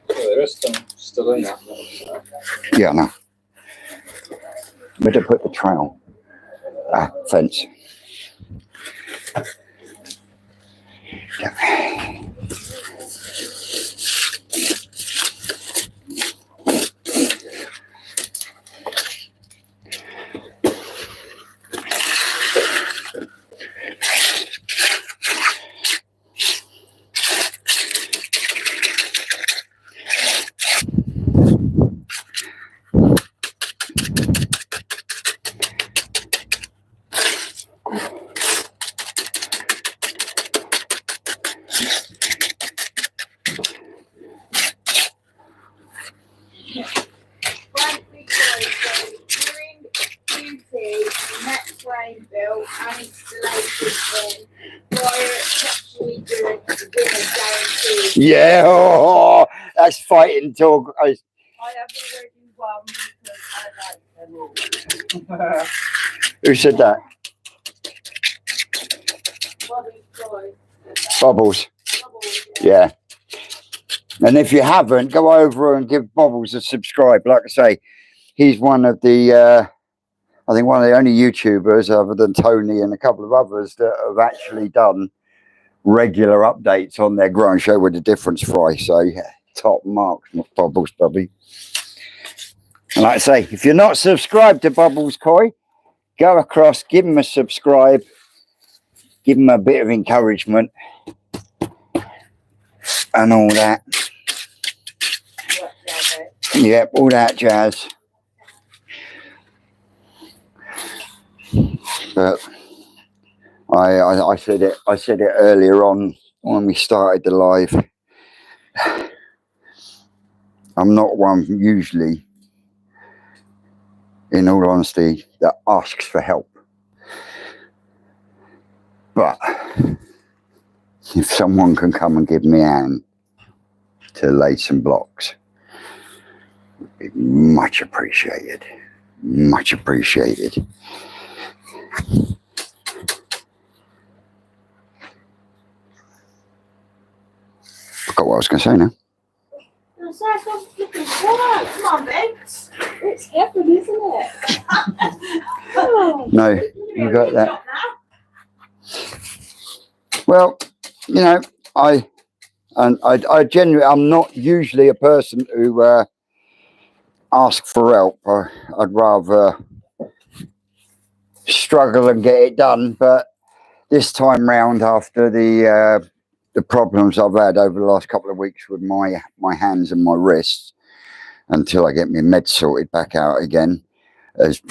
There is some still in that. Yeah, no. Better put the trail fence. Yeah. Frankly, so during duty, next rain bill and installation prior exceptionally during the winner guarantee. Yeah, oh, that's fighting talk. I have already won because I like them all. Who said that? Bobby Floyd. Bubbles. Yeah. And if you haven't, go over and give Bubbles a subscribe. Like I say, he's one of the, I think one of the only YouTubers other than Tony and a couple of others that have actually done regular updates on their Grow and Show with the Difference fry. So yeah, top marks, Bubbles, Bubby. And like I say, if you're not subscribed to Bubbles Koi, go across, give him a subscribe, give him a bit of encouragement and all that. Yep, all that jazz. But I said it earlier on when we started the live. I'm not one usually, in all honesty, that asks for help. But if someone can come and give me a hand to lay some blocks, it'd be much appreciated. Much appreciated. Forgot what I was going to say now. Come on, babes. It's heaven, isn't it? No, you got that. Well, you know, I genuinely, I'm not usually a person who ask for help. I'd rather struggle and get it done. But this time round, after the problems I've had over the last couple of weeks with my hands and my wrists, until I get my meds sorted back out again, has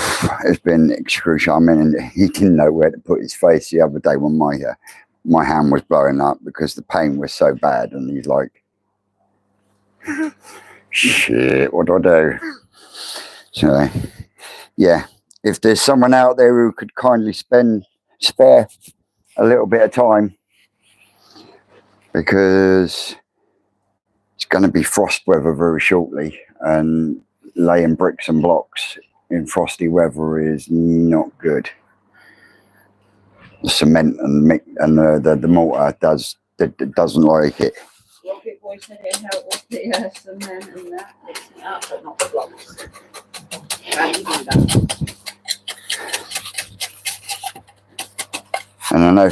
been excruciating. I mean, he didn't know where to put his face the other day when my hand was blowing up because the pain was so bad, and he's like, shit, what do I do? So yeah, if there's someone out there who could kindly spare a little bit of time, because it's going to be frost weather very shortly, and laying bricks and blocks in frosty weather is not good. The cement and the mortar doesn't like it. Rocket Boy said it helped with the cement and that, mixing it up, but not the blocks. How do you do that? And I know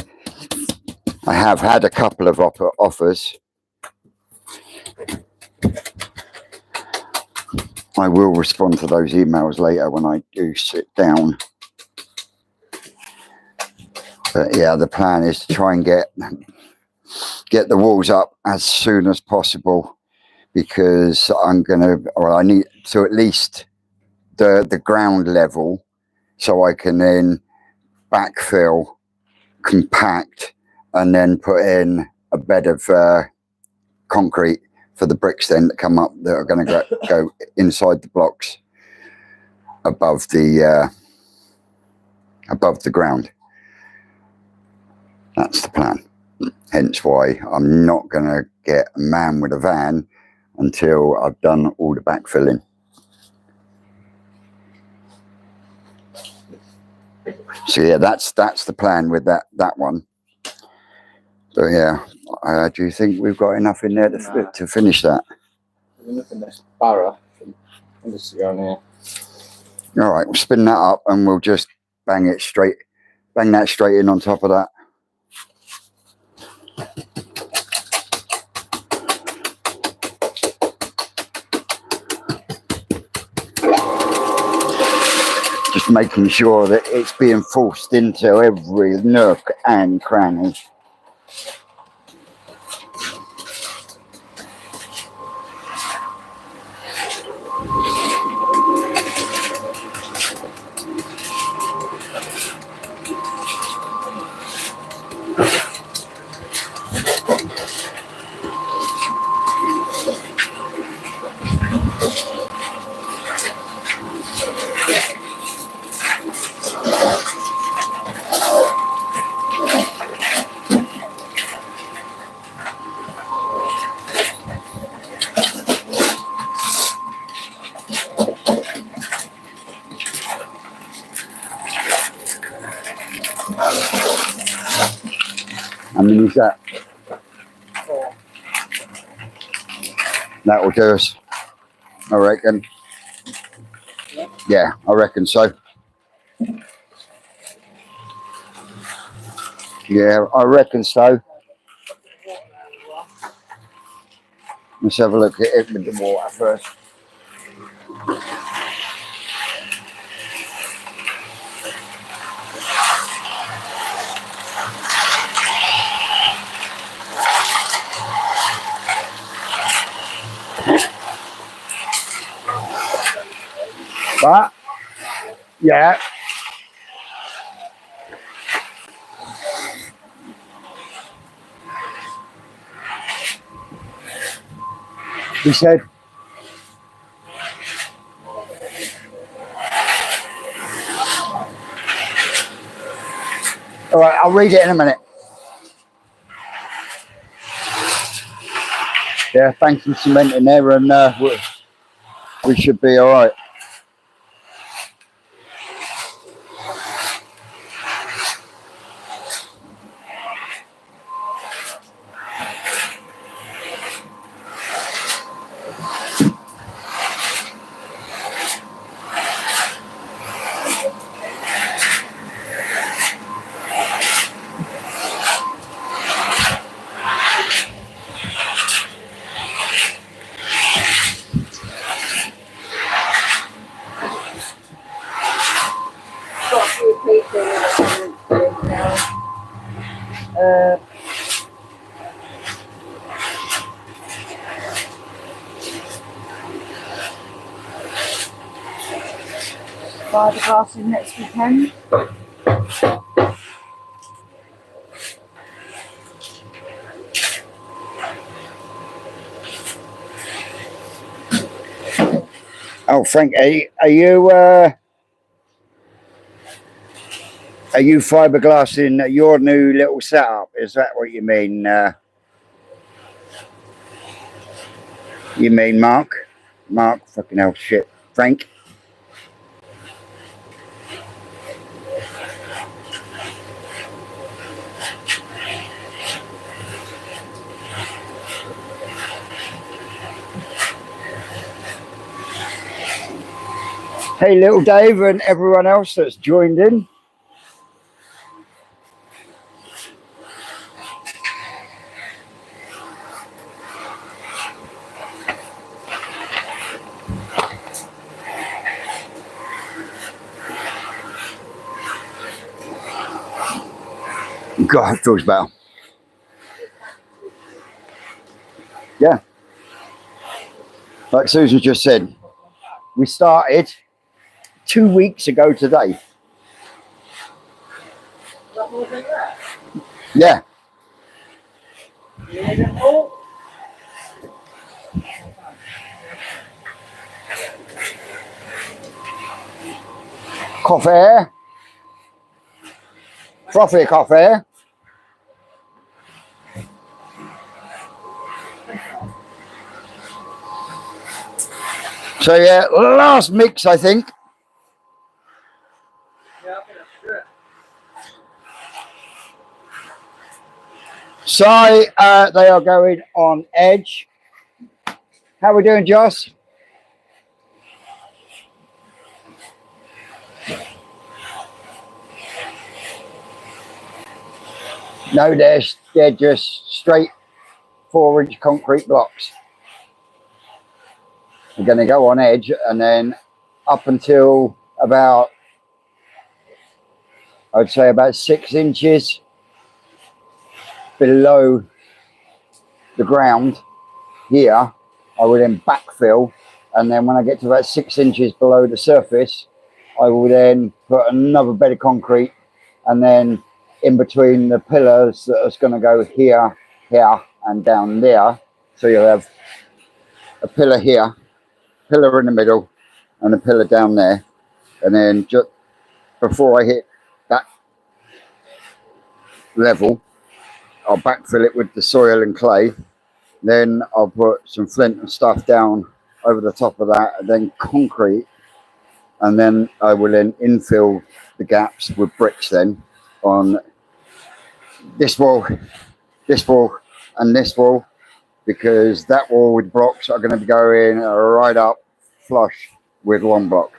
I have had a couple of offers. I will respond to those emails later when I do sit down. But yeah, the plan is to try and get the walls up as soon as possible, because I need to at least the ground level, so I can then backfill, compact, and then put in a bed of concrete for the bricks then that come up that are going to go inside the blocks above the ground. That's the plan. Hence why I'm not going to get a man with a van until I've done all the backfilling. So yeah, that's the plan with that one. So yeah, do you think we've got enough in there to finish that? Look at this barra. This is going here. All right, we'll spin that up and we'll just bang that straight in on top of that. Just making sure that it's being forced into every nook and cranny. How many is that? 4. That will do us, I reckon. Yeah, I reckon so. Yeah, I reckon so. Let's have a look at it with the water first. But yeah, he said, all right, I'll read it in a minute. Yeah, thanks for cement in there, and we should be all right. fiberglass in next weekend. Oh, Frank, are you fiberglassing your new little setup? Is that what you mean? You mean Mark? Mark, fucking hell, shit. Frank? Hey, little Dave and everyone else that's joined in. God, it feels better. Yeah. Like Susan just said, we started 2 weeks ago today. Yeah. Coffee. Frothy coffee. So yeah, last mix I think. So they are going on Edge. How we doing, Joss? No, they're just straight 4-inch concrete blocks. We're going to go on Edge, and then up until about, I'd say about 6 inches below the ground here, I will then backfill, and then when I get to about 6 inches below the surface, I will then put another bed of concrete, and then in between the pillars that is going to go here, here, and down there. So you'll have a pillar here, pillar in the middle, and a pillar down there. And then just before I hit that level, I'll backfill it with the soil and clay. Then I'll put some flint and stuff down over the top of that, and then concrete. And then I will then infill the gaps with bricks then on this wall, and this wall, because that wall with blocks are going to be going right up flush with one block.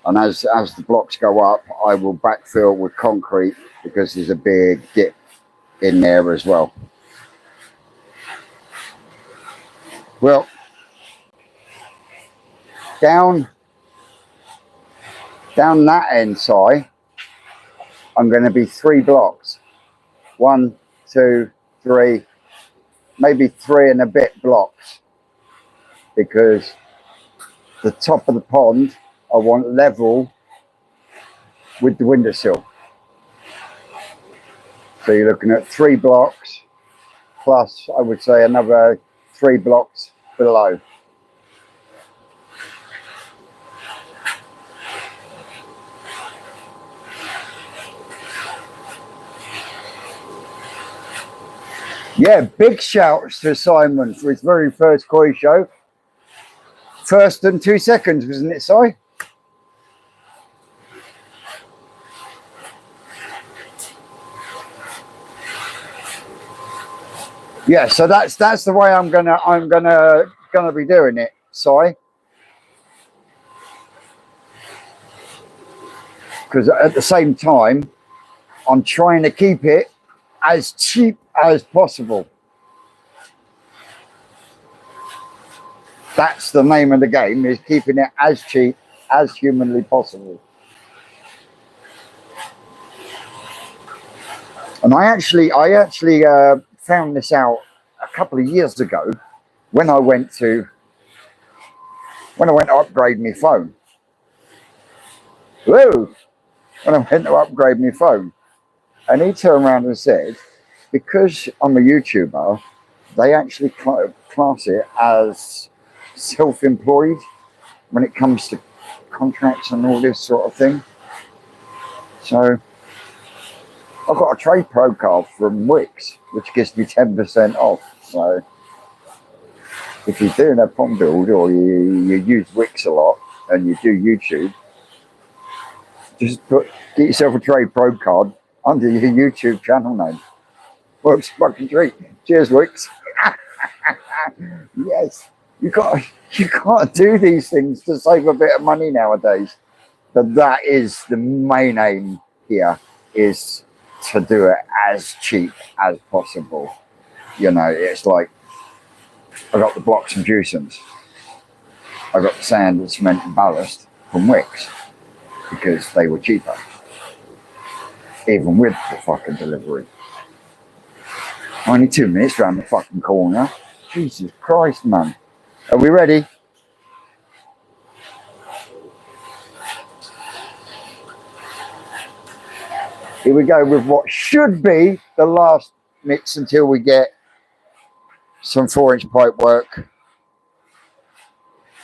And as the blocks go up, I will backfill with concrete because there's a big dip in there as well. Well, down that end side, I'm going to be 3 blocks. 1, 2, 3, maybe 3 and a bit blocks, because the top of the pond I want level with the windowsill. So you're looking at 3 blocks plus, I would say, another 3 blocks below. Yeah, big shouts to Simon for his very first koi show. 1st and 2 seconds, wasn't it, Si? Yeah, so that's the way I'm gonna be doing it, Si. Because at the same time, I'm trying to keep it as cheap as possible. That's the name of the game, is keeping it as cheap as humanly possible. And I actually found this out a couple of years ago when I went to upgrade my phone. Whoa! When I went to upgrade my phone, and he turned around and said, because I'm a YouTuber, they actually class it as self-employed when it comes to contracts and all this sort of thing. So I've got a Trade Pro card from Wix, which gives me 10% off. So if you're doing a pond build or you use Wix a lot and you do YouTube, just get yourself a Trade Pro card under your YouTube channel name. Works fucking treat. Cheers, Wix. Yes, you can't do these things to save a bit of money nowadays. But that is the main aim here, is to do it as cheap as possible. You know, it's like I got the blocks and juicings. I got the sand and cement and ballast from Wix because they were cheaper, even with the fucking delivery. Only 2 minutes round the fucking corner. Jesus Christ, man. Are we ready? Here we go with what should be the last mix until we get some 4-inch pipe work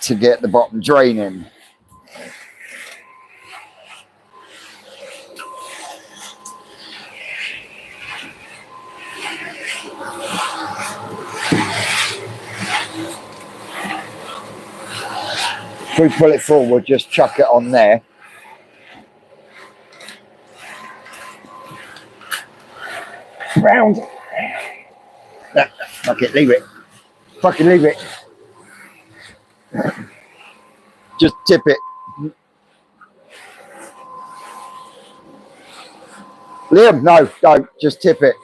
to get the bottom draining. If we pull it forward, just chuck it on there. Round. Fuck it, leave it. Fucking leave it. Just tip it. Liam, no, don't. Just tip it.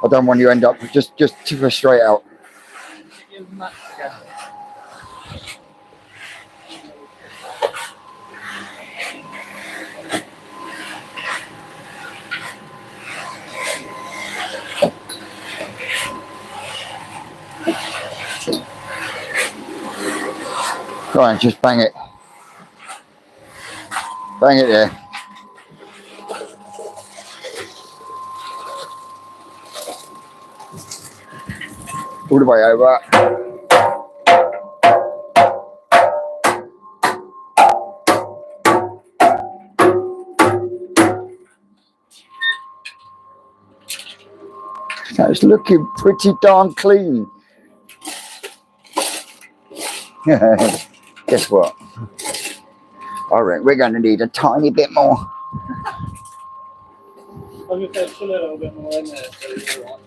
I don't want you to end up, just tip her straight out. Go on, just bang it. Bang it there. All the way over. That's looking pretty darn clean. Guess what? All right, we're going to need a tiny bit more. I was going to say, put a little bit more in there, so you want.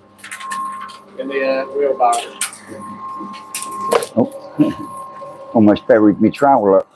In the wheelbarrow. Oh, almost buried me trowel up.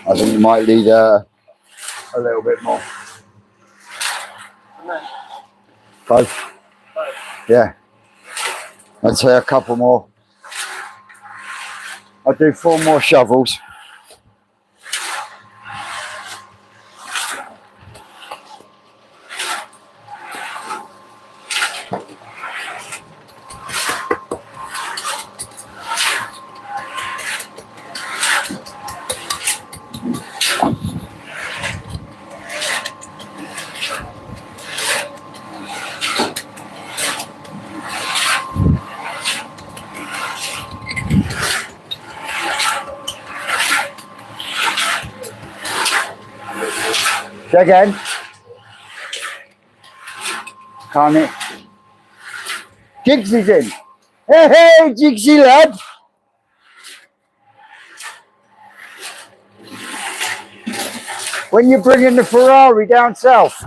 I think you might need a little bit more. Both? Yeah. I'd say a couple more. I'll do 4 more shovels. Say again. Can't it? Jigsy's in. Hey, hey, Jigsy lad. When you bringing the Ferrari down south?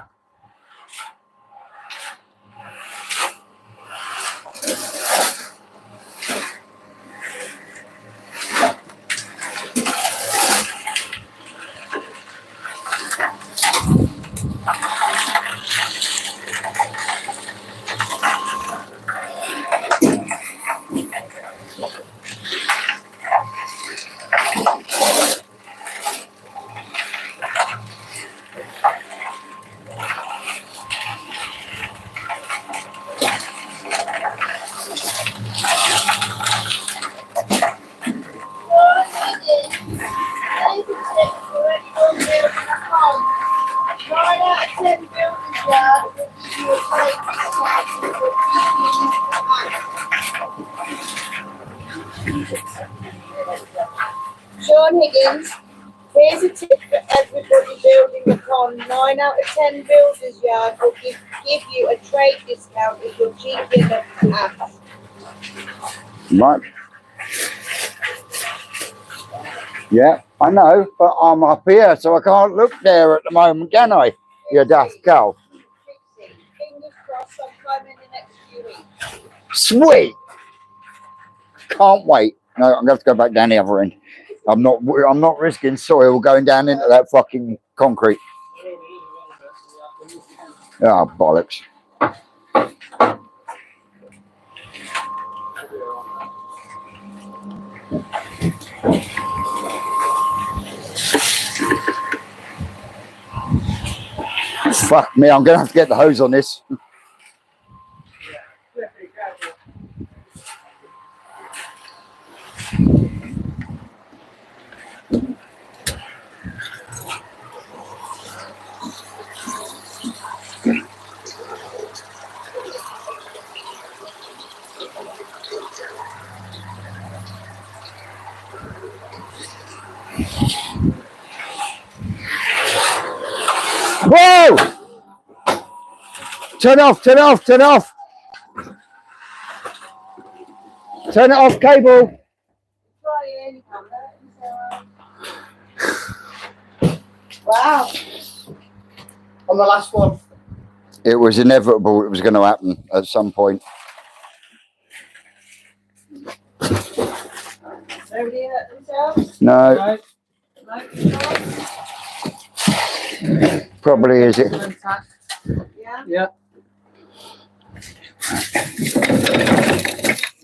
Sean Higgins, here's a tip for everybody building a pond. 9 out of 10 builders' yard will give you a trade discount if you're cheap enough to ask. Right. Yeah, I know, but I'm up here, so I can't look there at the moment, can I? You daft cow. Fingers crossed sometime in the next few weeks. Sweet. Can't wait. No, I'm going to have to go back down the other end. I'm not risking soil going down into that fucking concrete. Oh, bollocks. Fuck me, I'm going to have to get the hose on this. Whoa! Turn off, turn off, turn off. Turn it off, cable. Wow. On the last one. It was inevitable it was going to happen at some point. Nobody hurt themselves? No, Right. No? probably is it. Intact. Yeah? Yeah. I'm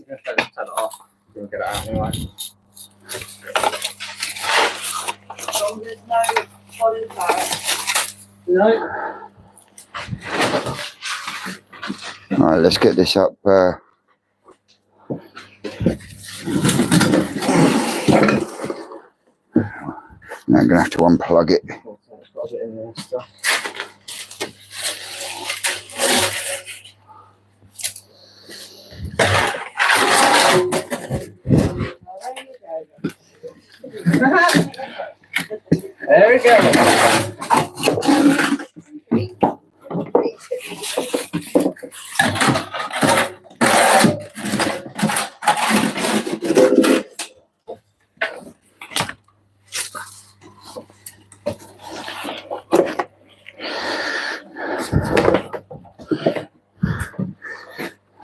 gonna turn it off. We'll get it out anyway. So there's no body part. No. Right, let's get this up. Now I'm gonna have to unplug it. It's got a bit in there, stuff. There we go.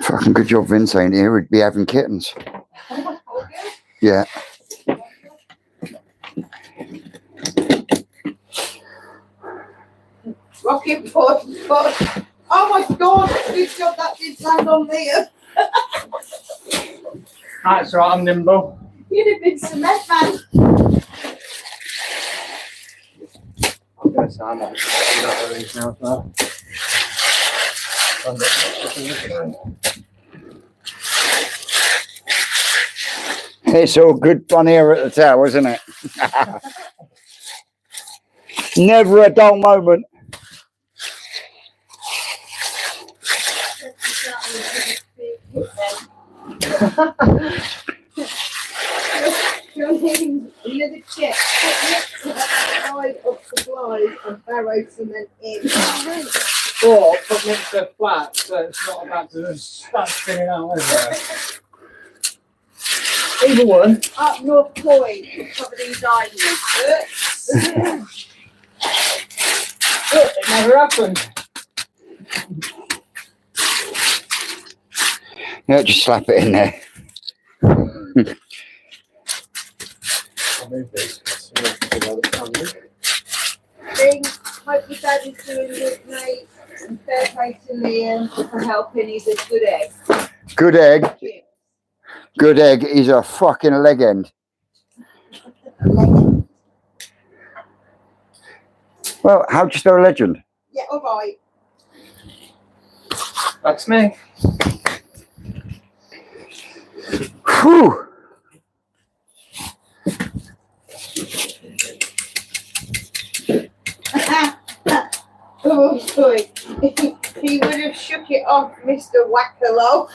Fucking good job Vince ain't here, we'd be having kittens. Yeah. Rocket board. Oh my god, good job that did land on Liam. That's right, I'm nimble. You'd have been cement man. I'm going to say I'm not doing these now as well. It's all good fun here at the tower, isn't it? Never a dull moment. You're needing another chip. Put next to that side of supplies and barrow cement in. Or put next to flat so it's not about to just start spinning out everywhere. Either one. Up North Point, cover these islands. Look, it never happened. Yeah, just slap it in there. I'll move this. Hope your dad is doing good, mate. And fair play to Liam for helping. He's a good egg. Good egg. Good egg. He's a fucking leg end. Well, how'd you spell legend? Yeah, all right. That's me. Whew. Oh boy. He would have shook it off, Mr. Wackalow.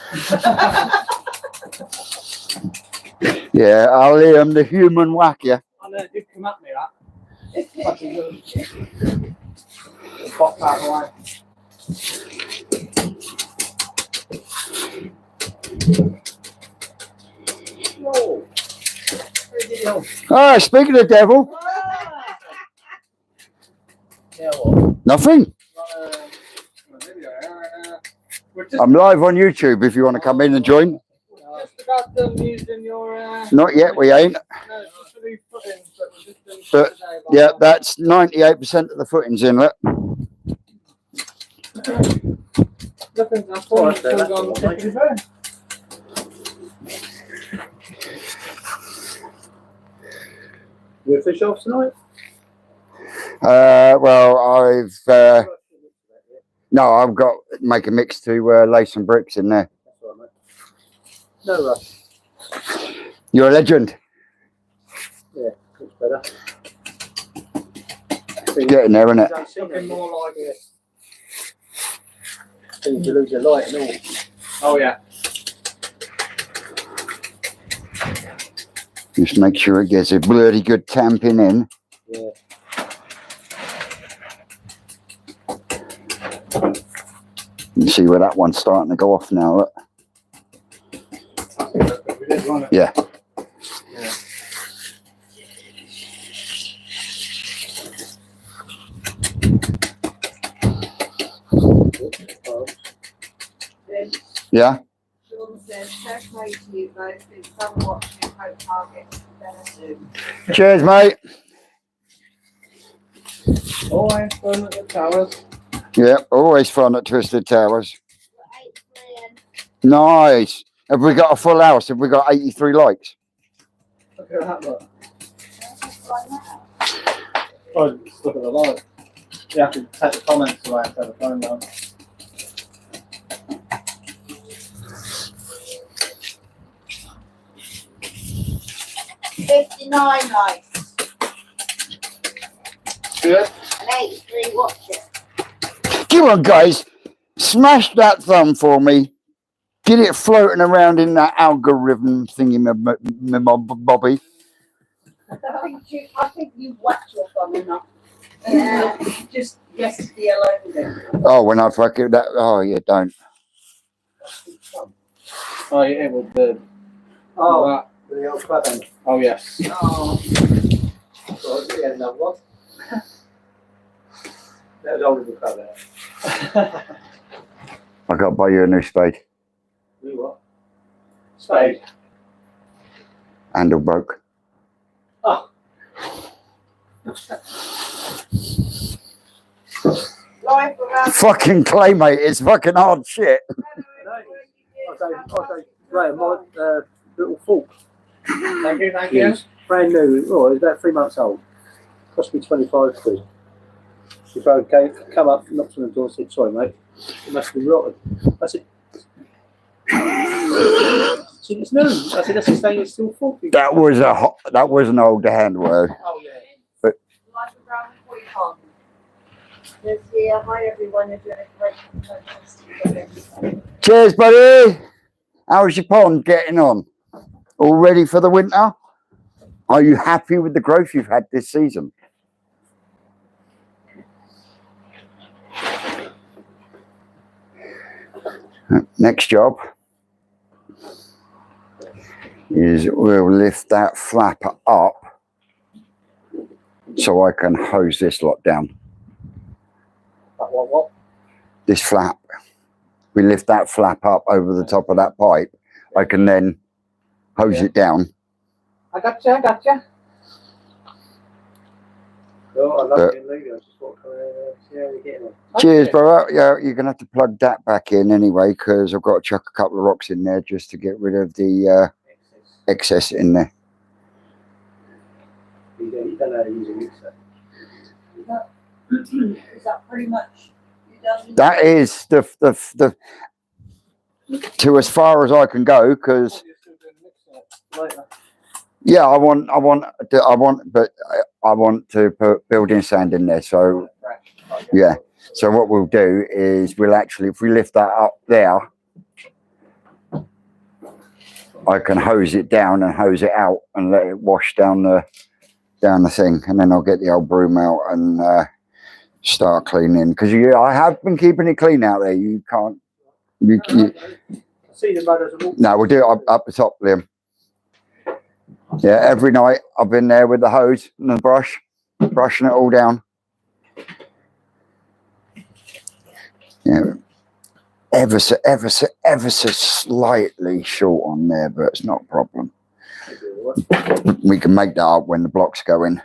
Yeah, I'll Liam the human whack you. I know it did come at me, that. Fucking good. Pop that away. Oh. Ah, speaking of devil, Yeah, well. nothing. We're just, I'm live on YouTube if you want to come in and join. just about done using your. Not yet, we ain't. No, it's just for these footings, but we're just doing But, today, like Yeah, that. that's 98% of the footings in. Look. Nothing's happened. It's all gone tickety boo. You fish off tonight? Well, I've no, I've got make a mix to lay some bricks in there. That's all right, mate. No rush. You're a legend. Yeah, looks better. Getting there, isn't it? It's looking more like it. Things you lose your light and all. Oh yeah. Just make sure it gets a bloody good tamping in. Yeah. You see where that one's starting to go off now. Look. We did run it. Yeah. Yeah. Yeah. Sean says, fair play say to you both, been fun watching and hope Target better soon. Cheers, mate. Oh, I'm fun at the towers. Yeah, always fun at Twisted Towers. 83 and Nice. Have we got a full house? Have we got 83 likes? Look at that, look. Oh, just look at the light. You have to take the comments away and turn the phone down. $59 likes Good. and 83 watch it. Come on, guys. Smash that thumb for me. Get it floating around in that algorithm thingy, Bobby. I think you whacked your thumb enough. Yeah. Just yesterday alone. Oh, when I fucking that. Oh, yeah, don't. Oh, yeah, with the. Oh, the old club end. Oh, yes. Oh, Oh, yeah, that was. That was older than club end. I got to buy you a new spade. You what? Spade. Handle broke. Oh, Life around. Fucking clay, mate. It's fucking hard shit. I say, right, my little fork. Thank you, thank you. Yes, brand new. Oh, it's about 3 months old. Cost me 25 quid. The bro come up, knocked on the door, and said, "Sorry, mate, it must be rotten." I said, "It's new." I said, "That's a stainless steel fork." That was an old handword. Oh yeah. Life around the pond. This year, hi everyone, you're doing a great fantastic. Cheers, buddy. How's your pond getting on? All ready for the winter? Are you happy with the growth you've had this season? Next job is we'll lift that flap up so I can hose this lot down. What? This flap. We lift that flap up over the top of that pipe. I can then hose it down. I gotcha. Oh, I love it, Lee. I just want to see how you're getting on. Cheers, brother. Yeah, you're gonna have to plug that back in anyway because I've got to chuck a couple of rocks in there just to get rid of the excess in there. You don't know how to use a mixer. is that pretty much you done? That is the to as far as I can go because Later. yeah, I want to put building sand in there. So yeah. So what we'll do is we'll actually, if we lift that up there, I can hose it down and hose it out and let it wash down the thing, and then I'll get the old broom out and start cleaning. Because I have been keeping it clean out there. You can't. You, See the mothers of all. no, we'll do it up the top, Liam. Yeah, every night I've been there with the hose and the brush, brushing it all down. Yeah, ever so slightly short on there, but it's not a problem. We can make that up when the blocks go in.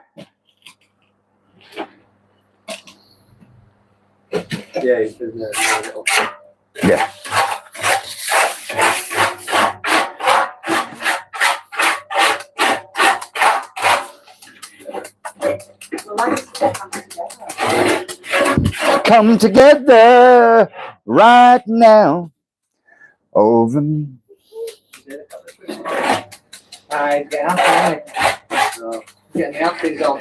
Yeah, he's doing that. Yeah. Come together right now over me. Get happy, getting the outfits on.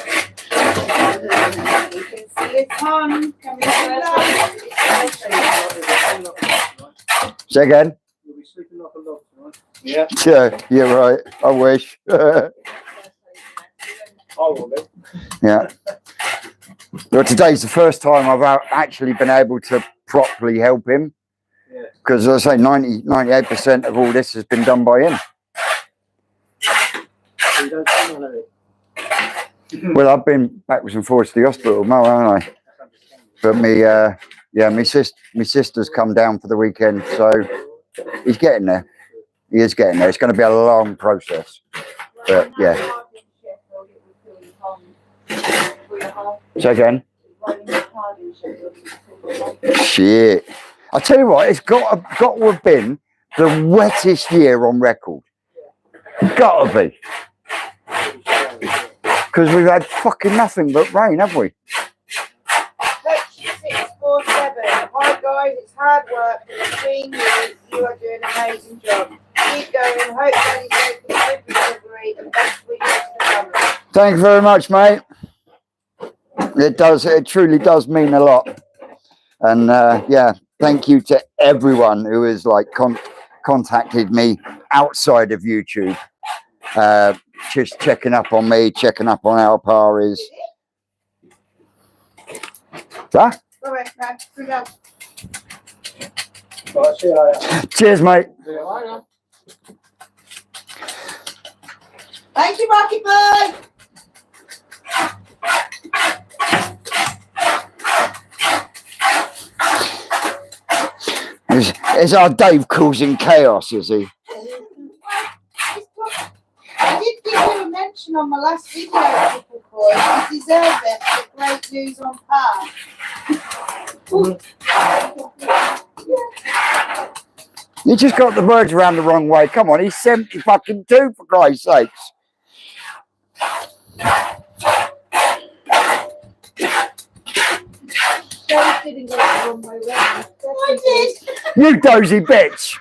You can see it's on. Can we Say again? You'll be sleeping like a log tonight. Yeah, Yeah, you're right. I wish. I will be. Yeah. Well, today's the first time I've actually been able to properly help him. Yeah. Because as I say, 98% of all this has been done by him. So you don't see none of it. Well, I've been backwards and forwards to the hospital, Mo, haven't I? But my sister's come down for the weekend, so he's getting there. He is getting there. It's going to be a long process. But, yeah. So again. Shit. I tell you what, it's got to have been the wettest year on record. Got to be. Because we've had fucking nothing but rain, have we? 647. Hi guys, it's hard work, but between you are doing an amazing job. Keep going. Hope Danny's making a good recovery and best wishes to come. Thank you very much, mate. It does. It truly does mean a lot. And yeah, thank you to everyone who has like contacted me outside of YouTube, just checking up on me, checking up on our paris. Huh? Sorry, no, bring up. Right, see you later. Cheers, mate. See you later. Thank you, Rocky Boy. Is our Dave causing chaos, is he? I did give you a mention on my last video, Triple Coy. You deserve it for great news on par. You just got the words around the wrong way. Come on, he's 70 fucking 2 for Christ's sakes. Dave didn't go the wrong way round. I did. You dozy bitch.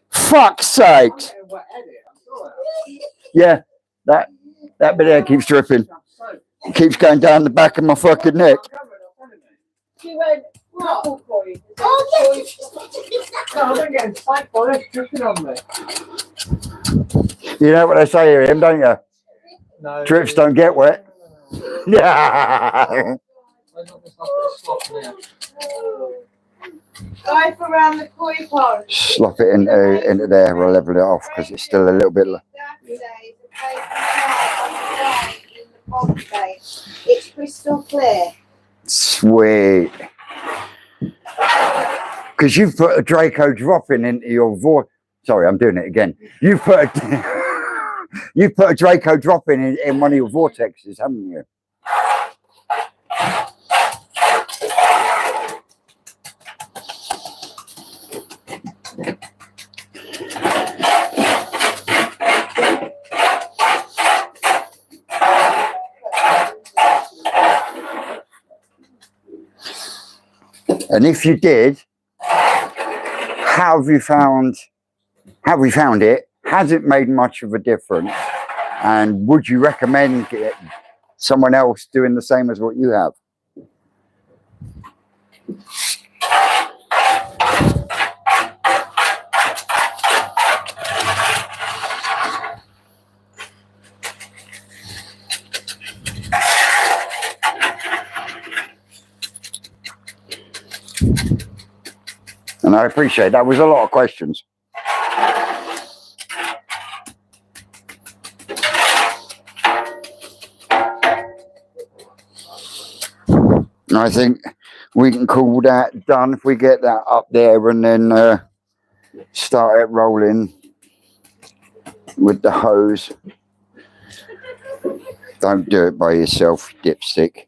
Fuck's sakes. Yeah, that bit there keeps dripping. It keeps going down the back of my fucking neck. She went, Triple Coy. Oh, yes. No, I'm not getting sight by this dripping on me. You know what they say here, Ian, don't you? No. Drips don't get wet. Yeah. Go for around the koi pond. Slop it into there. We'll level it off because it's still a little bit. It's crystal clear. Sweet. Because you've put a Draco dropping into your voice. Sorry, I'm doing it again. You've put a Draco dropping in one of your vortexes, haven't you? And if you did, how have you found it? Has it made much of a difference? And would you recommend someone else doing the same as what you have? And I appreciate that was a lot of questions. And I think we can call that done if we get that up there and then start it rolling with the hose. Don't do it by yourself, dipstick.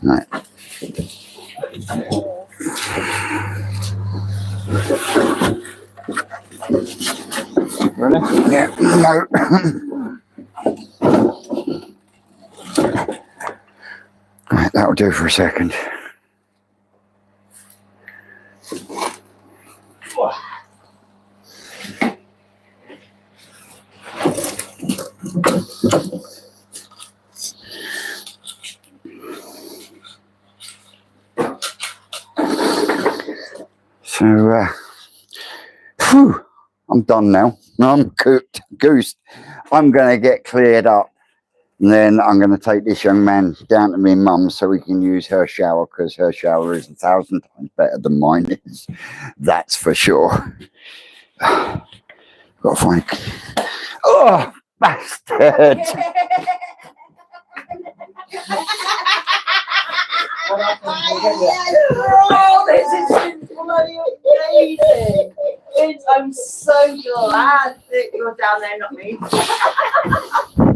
Right. Really? Yeah, no. Right, that'll do for a second. So, whew, I'm done now. I'm cooked, goosed. I'm going to get cleared up. And then I'm going to take this young man down to my mum so we can use her shower, because her shower is 1,000 times better than mine is. That's for sure. Got to find... Oh, bastard! Oh, this is bloody amazing. I'm so glad that you're down there, not me.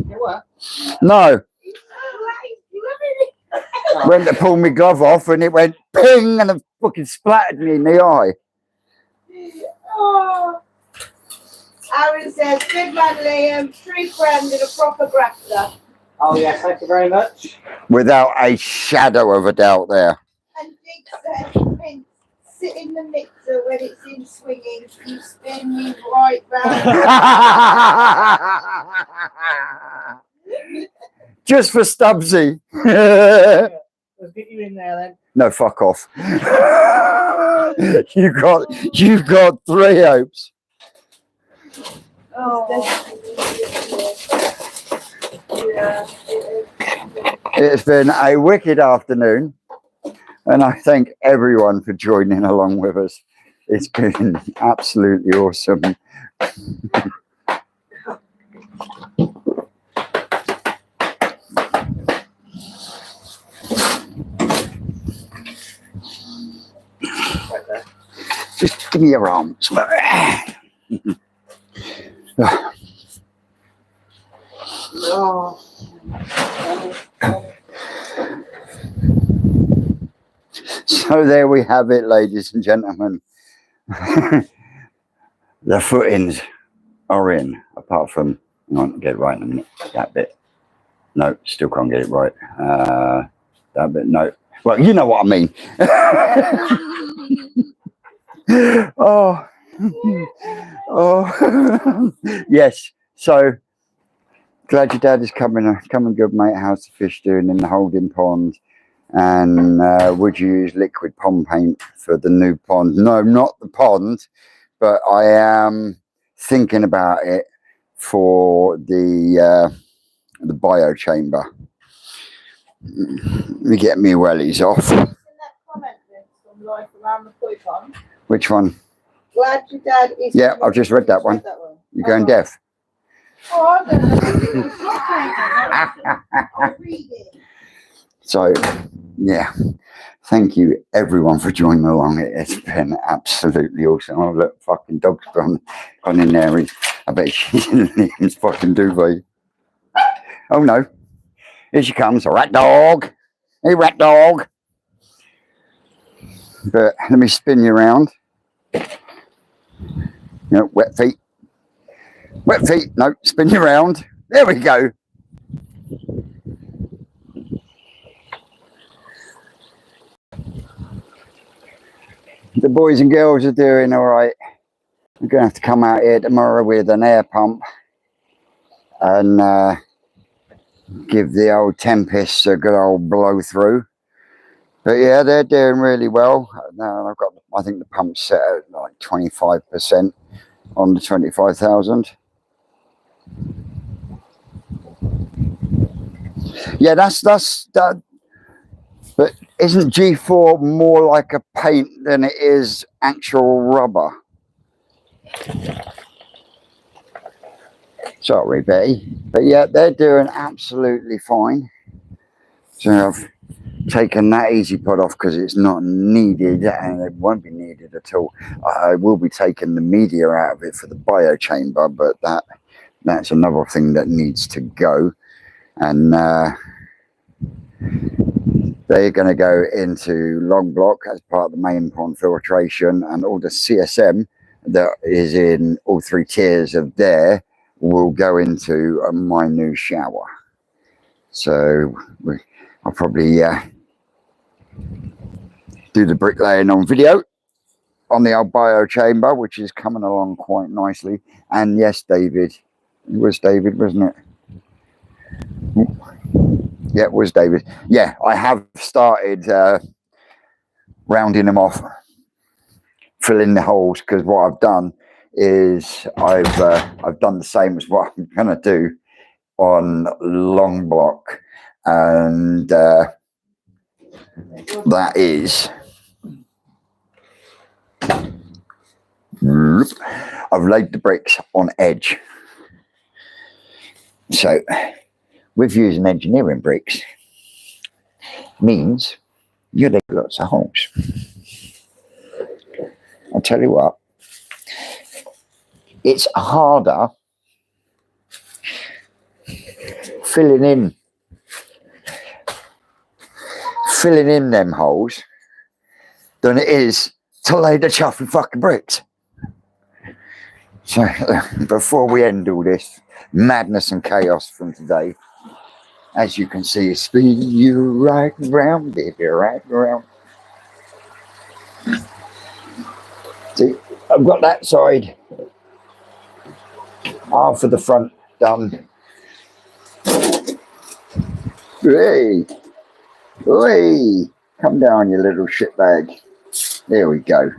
You what? No, You loving it? went to pull my glove off and it went ping and it fucking splattered me in the eye. Oh. Aaron says, good man, Liam, true friend and a proper grafter. Oh yes, thank you very much. Without a shadow of a doubt there. And Jake said, Vince, sit in the mixer when it's in swinging, you spin me right round. Just for Stubbsy. Let's get you in there then. No, fuck off. You've got 3 hopes. Oh. Yeah. It's been a wicked afternoon, and I thank everyone for joining along with us. It's been absolutely awesome. Right there. Just give me your arms. Oh. So there we have it, ladies and gentlemen. The footings are in, apart from, I won't get it right in a minute, that bit. No, still can't get it right. That bit, no. Well, you know what I mean. Oh, oh, yes. So glad your dad is coming good, mate. How's the fish doing in the holding pond? And would you use liquid pond paint for the new pond? No, not the pond, but I am thinking about it for the bio chamber. Let me get me wellies off. Isn't that comment, Vince, from Life Around the Koi Pond? Which one? Glad your dad is. Yeah, I've just read that one. You're going deaf. Oh, I don't know. I'll read it. So, yeah, thank you everyone for joining along. It's been absolutely awesome. Oh, look, fucking dog's gone in there. I bet she's in Liam's fucking duvet. Oh no, here she comes, a rat dog. Hey, rat dog. But let me spin you around. No, wet feet. Wet feet. No, spin you around. There we go. The boys and girls are doing all right. We're going to have to come out here tomorrow with an air pump and give the old Tempest a good old blow through. But yeah, they're doing really well. Now I've got, I think the pump's set at like 25% on the 25,000. Yeah, that's that. But isn't G4 more like a paint than it is actual rubber? Sorry, Betty. But yeah, they're doing absolutely fine. So I've taken that easy pot off because it's not needed and it won't be needed at all. I will be taking the media out of it for the bio chamber, but that's another thing that needs to go. And they're going to go into long block as part of the main pond filtration, and all the CSM that is in all 3 tiers of there will go into my new shower. So I'll probably do the bricklaying on video on the old bio chamber, which is coming along quite nicely. And yes, David, it was David, wasn't it? Yeah, it was David. Yeah, I have started rounding them off, filling the holes, because what I've done is I've done the same as what I'm going to do on long block, and that is I've laid the bricks on edge. So with using engineering bricks means You dig lots of holes. I'll tell you what, it's harder filling in them holes than it is to lay the chuffy fucking bricks. So before we end all this madness and chaos from today, as you can see, spin you right round, baby, right round. See, I've got that side, half of the front done. Hey, hey, come down, you little shitbag. There we go.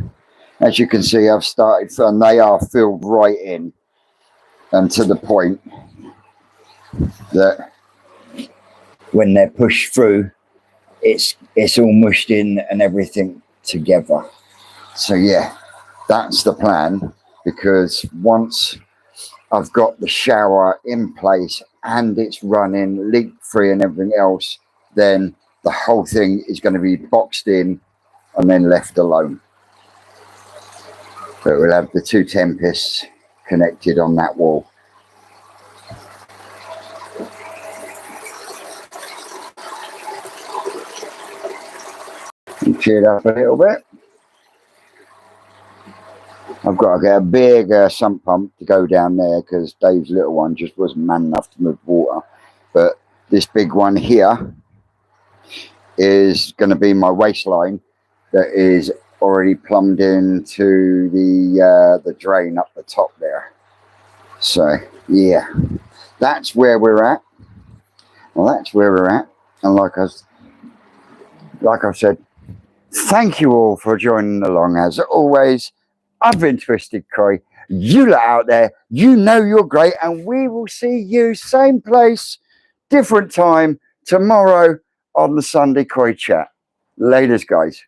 As you can see, I've started, and they are filled right in, and to the point that when they're pushed through, it's all mushed in and everything together. So yeah, that's the plan, because once I've got the shower in place and it's running leak free and everything else, then the whole thing is going to be boxed in and then left alone. But we'll have the two Tempests connected on that wall. Cheered up a little bit. I've got to get a big sump pump to go down there, because Dave's little one just wasn't man enough to move water. But this big one here is going to be my waistline that is already plumbed into the drain up the top there. So yeah, that's where we're at. Well, that's where we're at. And like I said, thank you all for joining along. As always, I've been Twisted Croy. You lot out there, you know you're great, and we will see you same place, different time tomorrow on the Sunday Croy Chat. Laters, guys.